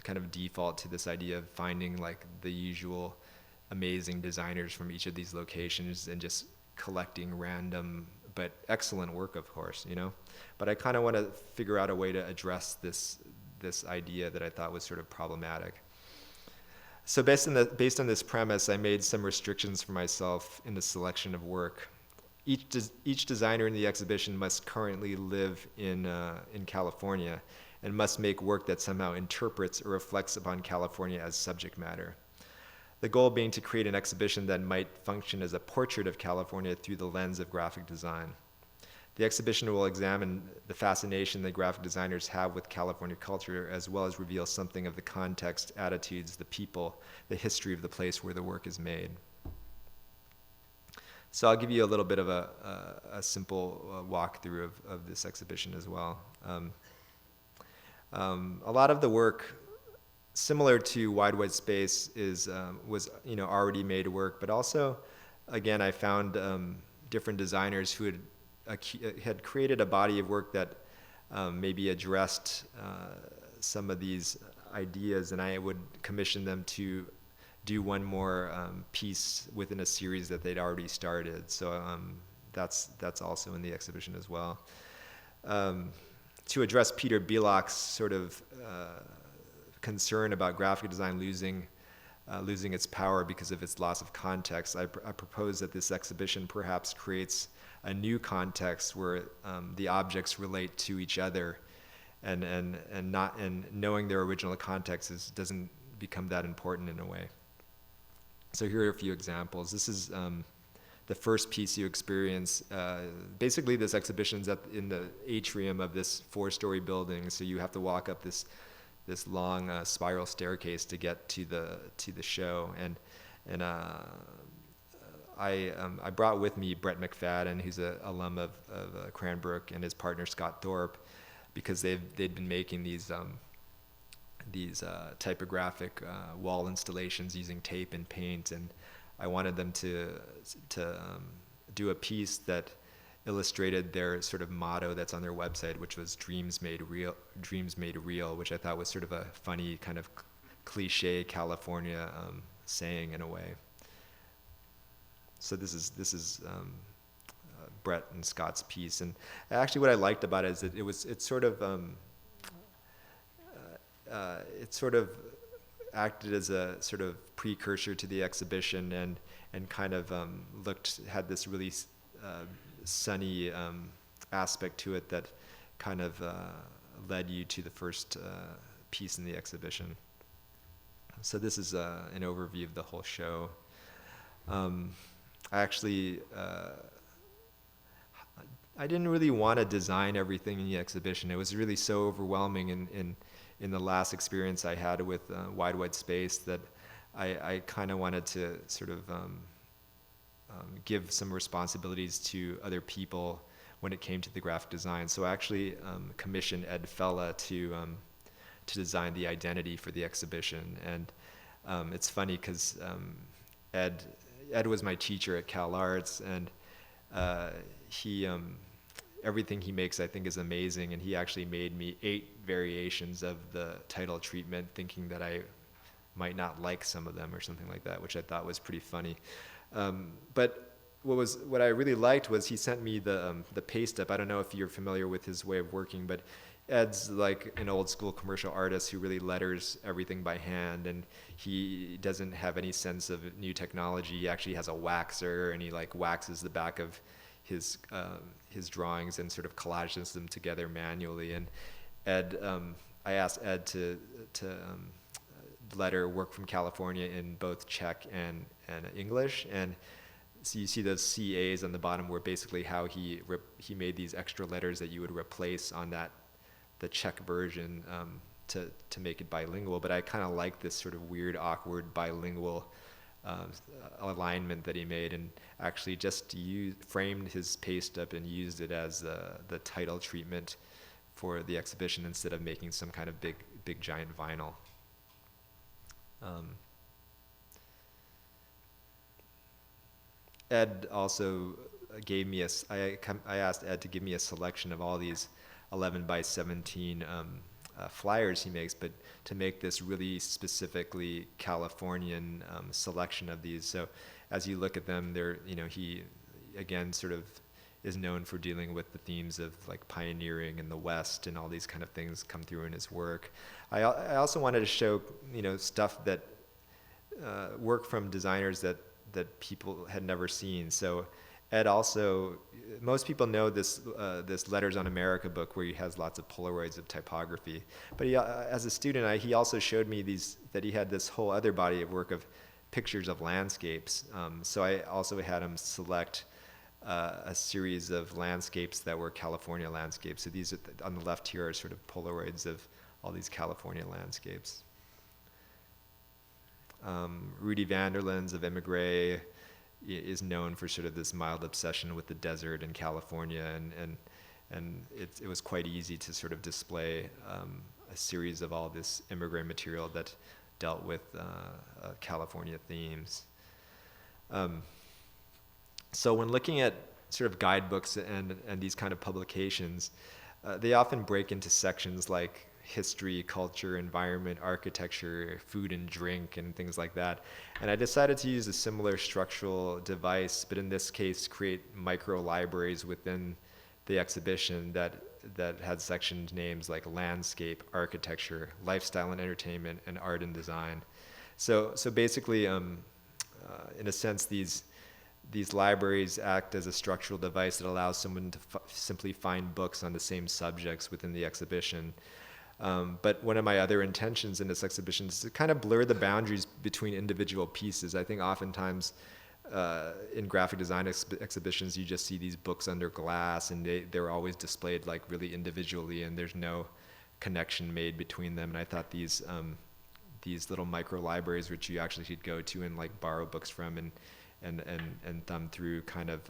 kind of default to this idea of finding like the usual amazing designers from each of these locations and just collecting random but excellent work, of course, you know. But I kind of want to figure out a way to address this idea that I thought was sort of problematic. So based on this premise, I made some restrictions for myself in the selection of work. Each designer in the exhibition must currently live in California and must make work that somehow interprets or reflects upon California as subject matter. The goal being to create an exhibition that might function as a portrait of California through the lens of graphic design. The exhibition will examine the fascination that graphic designers have with California culture, as well as reveal something of the context, attitudes, the people, the history of the place where the work is made. So I'll give you a little bit of a simple walkthrough of this exhibition as well. A lot of the work, similar to Wide White Space, was already made work, but also, again, I found different designers who had created a body of work that maybe addressed some of these ideas, and I would commission them to do one more piece within a series that they'd already started. So that's also in the exhibition as well. To address Peter Bielak's sort of concern about graphic design losing its power because of its loss of context, I propose that this exhibition perhaps creates a new context where the objects relate to each other, and knowing their original context doesn't become that important in a way. So here are a few examples. This is the first piece you experience. Basically, this exhibition's in the atrium of this 4-story building, so you have to walk up this long spiral staircase to get to the show. And I brought with me Brett McFadden, who's an alum of Cranbrook, and his partner Scott Thorpe, because they'd been making these typographic wall installations using tape and paint, and I wanted them to do a piece that illustrated their sort of motto that's on their website, which was "Dreams Made Real," which I thought was sort of a funny kind of cliche California saying in a way. So this is Brett and Scott's piece, and actually what I liked about it is that it sort of acted as a sort of precursor to the exhibition, and kind of had this really sunny aspect to it that kind of led you to the first piece in the exhibition. So this is an overview of the whole show. I actually I didn't really want to design everything in the exhibition. It was really so overwhelming in the last experience I had with Wide Space that I kind of wanted to sort of give some responsibilities to other people when it came to the graphic design. So I actually commissioned Ed Fella to design the identity for the exhibition. And it's funny because Ed was my teacher at Cal Arts, and he everything he makes I think is amazing, and he actually made me 8 variations of the title treatment, thinking that I might not like some of them or something like that, which I thought was pretty funny. But what I really liked was he sent me the paste up. I don't know if you're familiar with his way of working, but Ed's like an old school commercial artist who really letters everything by hand, and he doesn't have any sense of new technology. He actually has a waxer, and he like waxes the back of his drawings and sort of collages them together manually. And I asked Ed to letter work from California in both Czech and English, and so you see those CAs on the bottom were basically how he made these extra letters that you would replace on the Czech version to make it bilingual. But I kind of like this sort of weird, awkward bilingual alignment that he made, and actually just framed his paste up and used it as the title treatment for the exhibition instead of making some kind of big giant vinyl. Ed also gave me I asked Ed to give me a selection of all these 11 by 17 flyers he makes, but to make this really specifically Californian selection of these. So as you look at them, he again sort of is known for dealing with the themes of like pioneering in the West, and all these kind of things come through in his work. I also wanted to show stuff that work from designers that people had never seen. So Ed also, most people know this Letters on America book where he has lots of Polaroids of typography. But he, as a student, he also showed me that he had this whole other body of work of pictures of landscapes. So I also had him select a series of landscapes that were California landscapes. So these on the left here are sort of Polaroids of all these California landscapes. Rudy Vanderlins of Emigre is known for sort of this mild obsession with the desert in California, and it was quite easy to sort of display a series of all this Emigre material that dealt with California themes. So when looking at sort of guidebooks and these kind of publications, they often break into sections like history, culture, environment, architecture, food and drink, and things like that. And I decided to use a similar structural device, but in this case, create micro libraries within the exhibition that had section names like landscape, architecture, lifestyle and entertainment, and art and design. So basically, in a sense, these libraries act as a structural device that allows someone to simply find books on the same subjects within the exhibition. But one of my other intentions in this exhibition is to kind of blur the boundaries between individual pieces. I think oftentimes in graphic design exhibitions, you just see these books under glass, and they're always displayed like really individually, and there's no connection made between them. And I thought these little micro libraries, which you actually could go to and like borrow books from and thumb through, kind of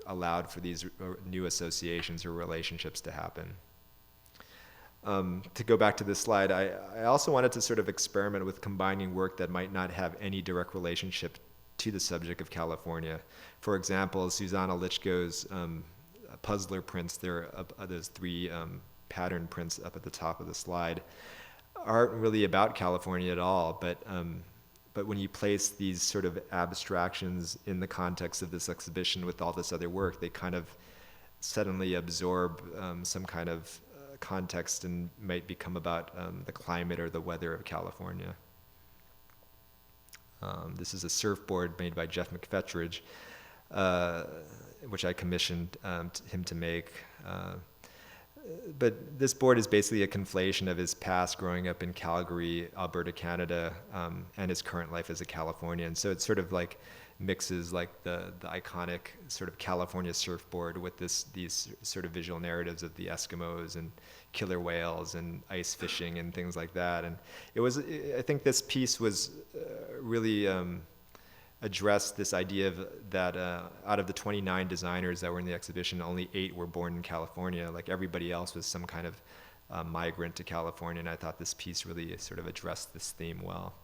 allowed for these new associations or relationships to happen. To go back to this slide, I also wanted to sort of experiment with combining work that might not have any direct relationship to the subject of California. For example, Susanna Lichko's puzzler prints, there's 3 pattern prints up at the top of the slide, aren't really about California at all, but when you place these sort of abstractions in the context of this exhibition with all this other work, they kind of suddenly absorb some kind of context and might become about the climate or the weather of California. This is a surfboard made by Jeff McFetridge, which I commissioned him to make. But this board is basically a conflation of his past growing up in Calgary, Alberta, Canada, and his current life as a Californian. So it sort of like mixes like the iconic sort of California surfboard with these sort of visual narratives of the Eskimos and killer whales and ice fishing and things like that. And I think this piece was really addressed this idea of that out of the 29 designers that were in the exhibition, only 8 were born in California. Like everybody else was some kind of migrant to California, and I thought this piece really sort of addressed this theme well.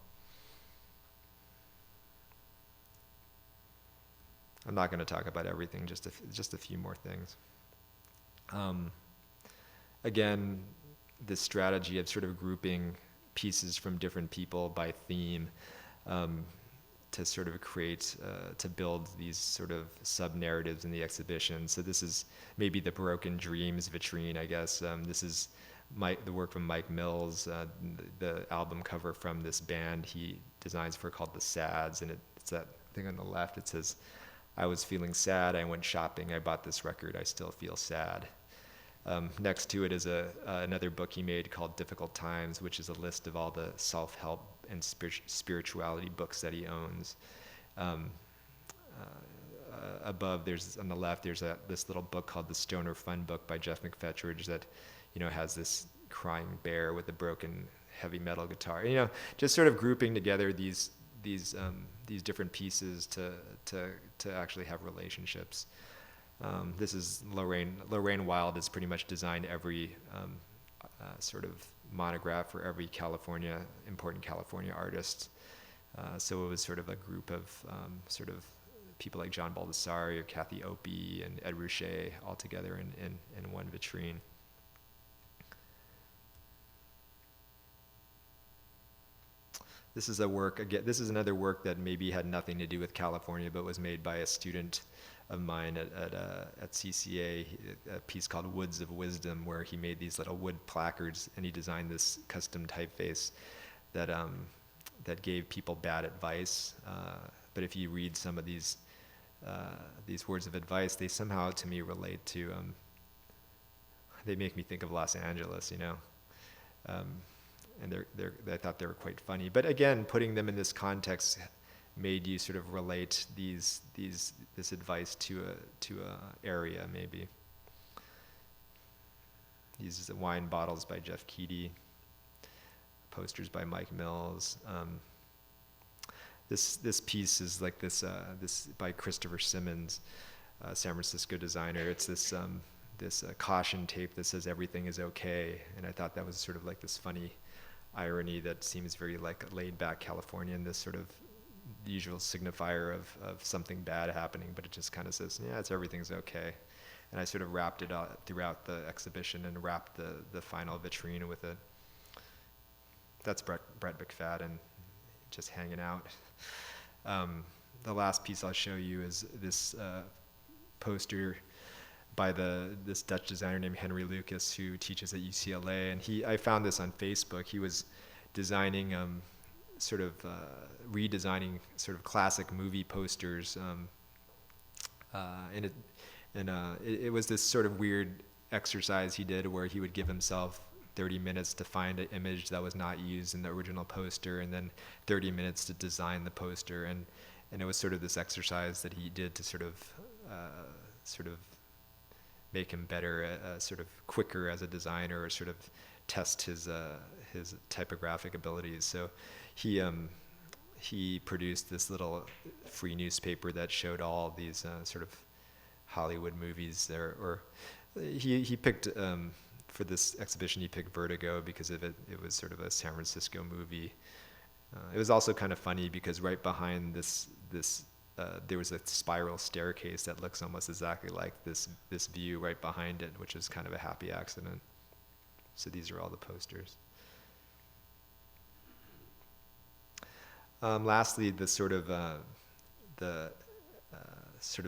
I'm not going to talk about everything, just a few more things. Again, this strategy of sort of grouping pieces from different people by theme, to sort of create, to build these sort of sub-narratives in the exhibition. So this is maybe the Broken Dreams vitrine, I guess. This is the work from Mike Mills, the album cover from this band he designs for called The Sads, and it's that thing on the left. It says, "I was feeling sad, I went shopping, I bought this record, I still feel sad." Next to it is another book he made called Difficult Times, which is a list of all the self-help and spirituality books that he owns. Above, on the left, there's this little book called The Stoner Fun Book by Jeff McFetridge that, has this crying bear with a broken heavy metal guitar. Just sort of grouping together these different pieces to actually have relationships. This is Lorraine Wild has pretty much designed every sort of monograph for every important California artist. So it was sort of a group of sort of people like John Baldessari or Kathy Opie and Ed Ruscha all together in one vitrine. This is this is another work that maybe had nothing to do with California, but was made by a student of mine at CCA, a piece called Woods of Wisdom, where he made these little wood placards, and he designed this custom typeface that gave people bad advice. But if you read some of these words of advice, they somehow to me relate to, they make me think of Los Angeles, and I thought they were quite funny. But again, putting them in this context made you sort of relate this advice to a area maybe. These are wine bottles by Jeff Keedy, posters by Mike Mills. This piece is like this by Christopher Simmons, San Francisco designer. It's this caution tape that says everything is okay, and I thought that was sort of like this funny irony that seems very like a laid-back Californian, this sort of usual signifier of something bad happening, but it just kind of says, yeah, everything's okay. And I sort of wrapped it out throughout the exhibition and wrapped the final vitrine with it. That's Brett McFadden just hanging out. The last piece I'll show you is this poster by this Dutch designer named Henry Lucas, who teaches at UCLA, and I found this on Facebook. He was designing redesigning sort of classic movie posters, and it was this sort of weird exercise he did where he would give himself 30 minutes to find an image that was not used in the original poster, and then 30 minutes to design the poster. And it was sort of this exercise that he did to sort of make him better, sort of quicker as a designer, or sort of test his typographic abilities. So he produced this little free newspaper that showed all these sort of Hollywood movies there. Or he picked, for this exhibition, he picked Vertigo because of it. It was sort of a San Francisco movie. It was also kind of funny because right behind this there was a spiral staircase that looks almost exactly like this view right behind it, which is kind of a happy accident. So these are all the posters. Lastly, the sort of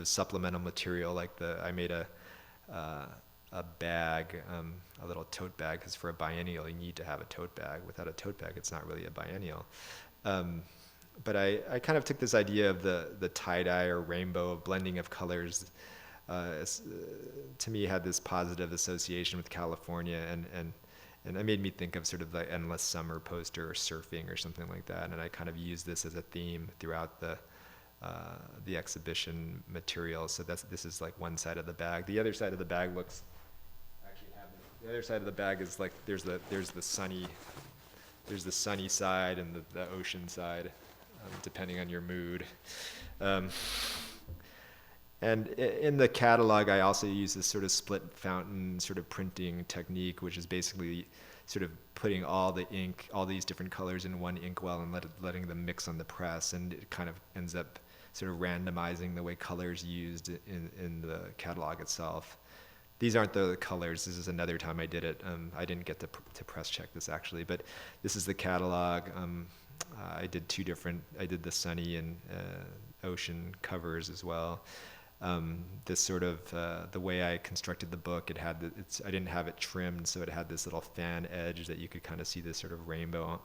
supplemental material, like I made a bag, a little tote bag, because for a biennial you need to have a tote bag. Without a tote bag, it's not really a biennial. But I kind of took this idea of the tie-dye or rainbow blending of colors. To me, had this positive association with California, and it made me think of sort of the endless summer poster or surfing or something like that. And I kind of used this as a theme throughout the exhibition material. So this is like one side of the bag. The other side of the bag looks. The other side of the bag is like there's the sunny side and the ocean side, depending on your mood. And in the catalog, I also use this sort of split fountain sort of printing technique, which is basically sort of putting all the ink, all these different colors in one inkwell and letting them mix on the press, and it kind of ends up sort of randomizing the way colors used in the catalog itself. These aren't the colors. This is another time I did it. I didn't get to press check this actually, but this is the catalog. I did I did the sunny and ocean covers as well. This sort of, the way I constructed the book, I didn't have it trimmed, so it had this little fan edge that you could kind of see this sort of rainbow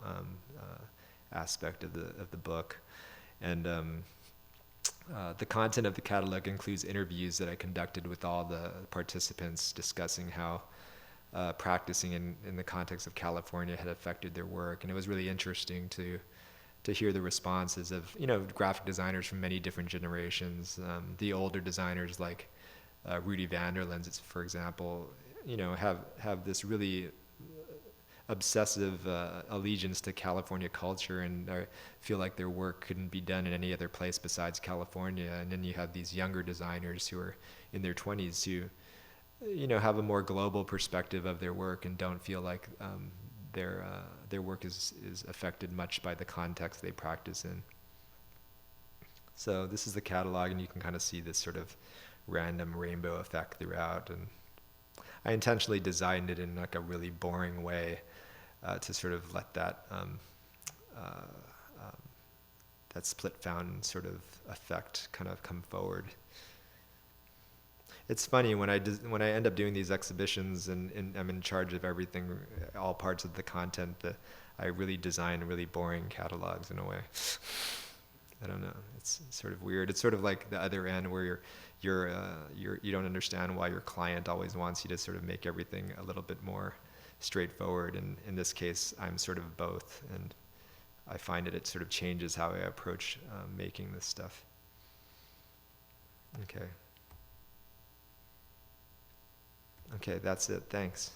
aspect of the book. And the content of the catalog includes interviews that I conducted with all the participants discussing how practicing in the context of California had affected their work. And it was really interesting to hear the responses of, graphic designers from many different generations. The older designers like Rudy Vanderlens, for example, have this really obsessive allegiance to California culture, and feel like their work couldn't be done in any other place besides California. And then you have these younger designers who are in their 20s who, have a more global perspective of their work and don't feel like their work is affected much by the context they practice in. So this is the catalog, and you can kind of see this sort of random rainbow effect throughout. And I intentionally designed it in like a really boring way to sort of let that split fountain sort of effect kind of come forward. It's funny when I end up doing these exhibitions and I'm in charge of everything, all parts of the content, that I really design really boring catalogs in a way. I don't know. It's sort of weird. It's sort of like the other end where you don't understand why your client always wants you to sort of make everything a little bit more straightforward. And in this case, I'm sort of both, and I find it sort of changes how I approach making this stuff. Okay, that's it. Thanks.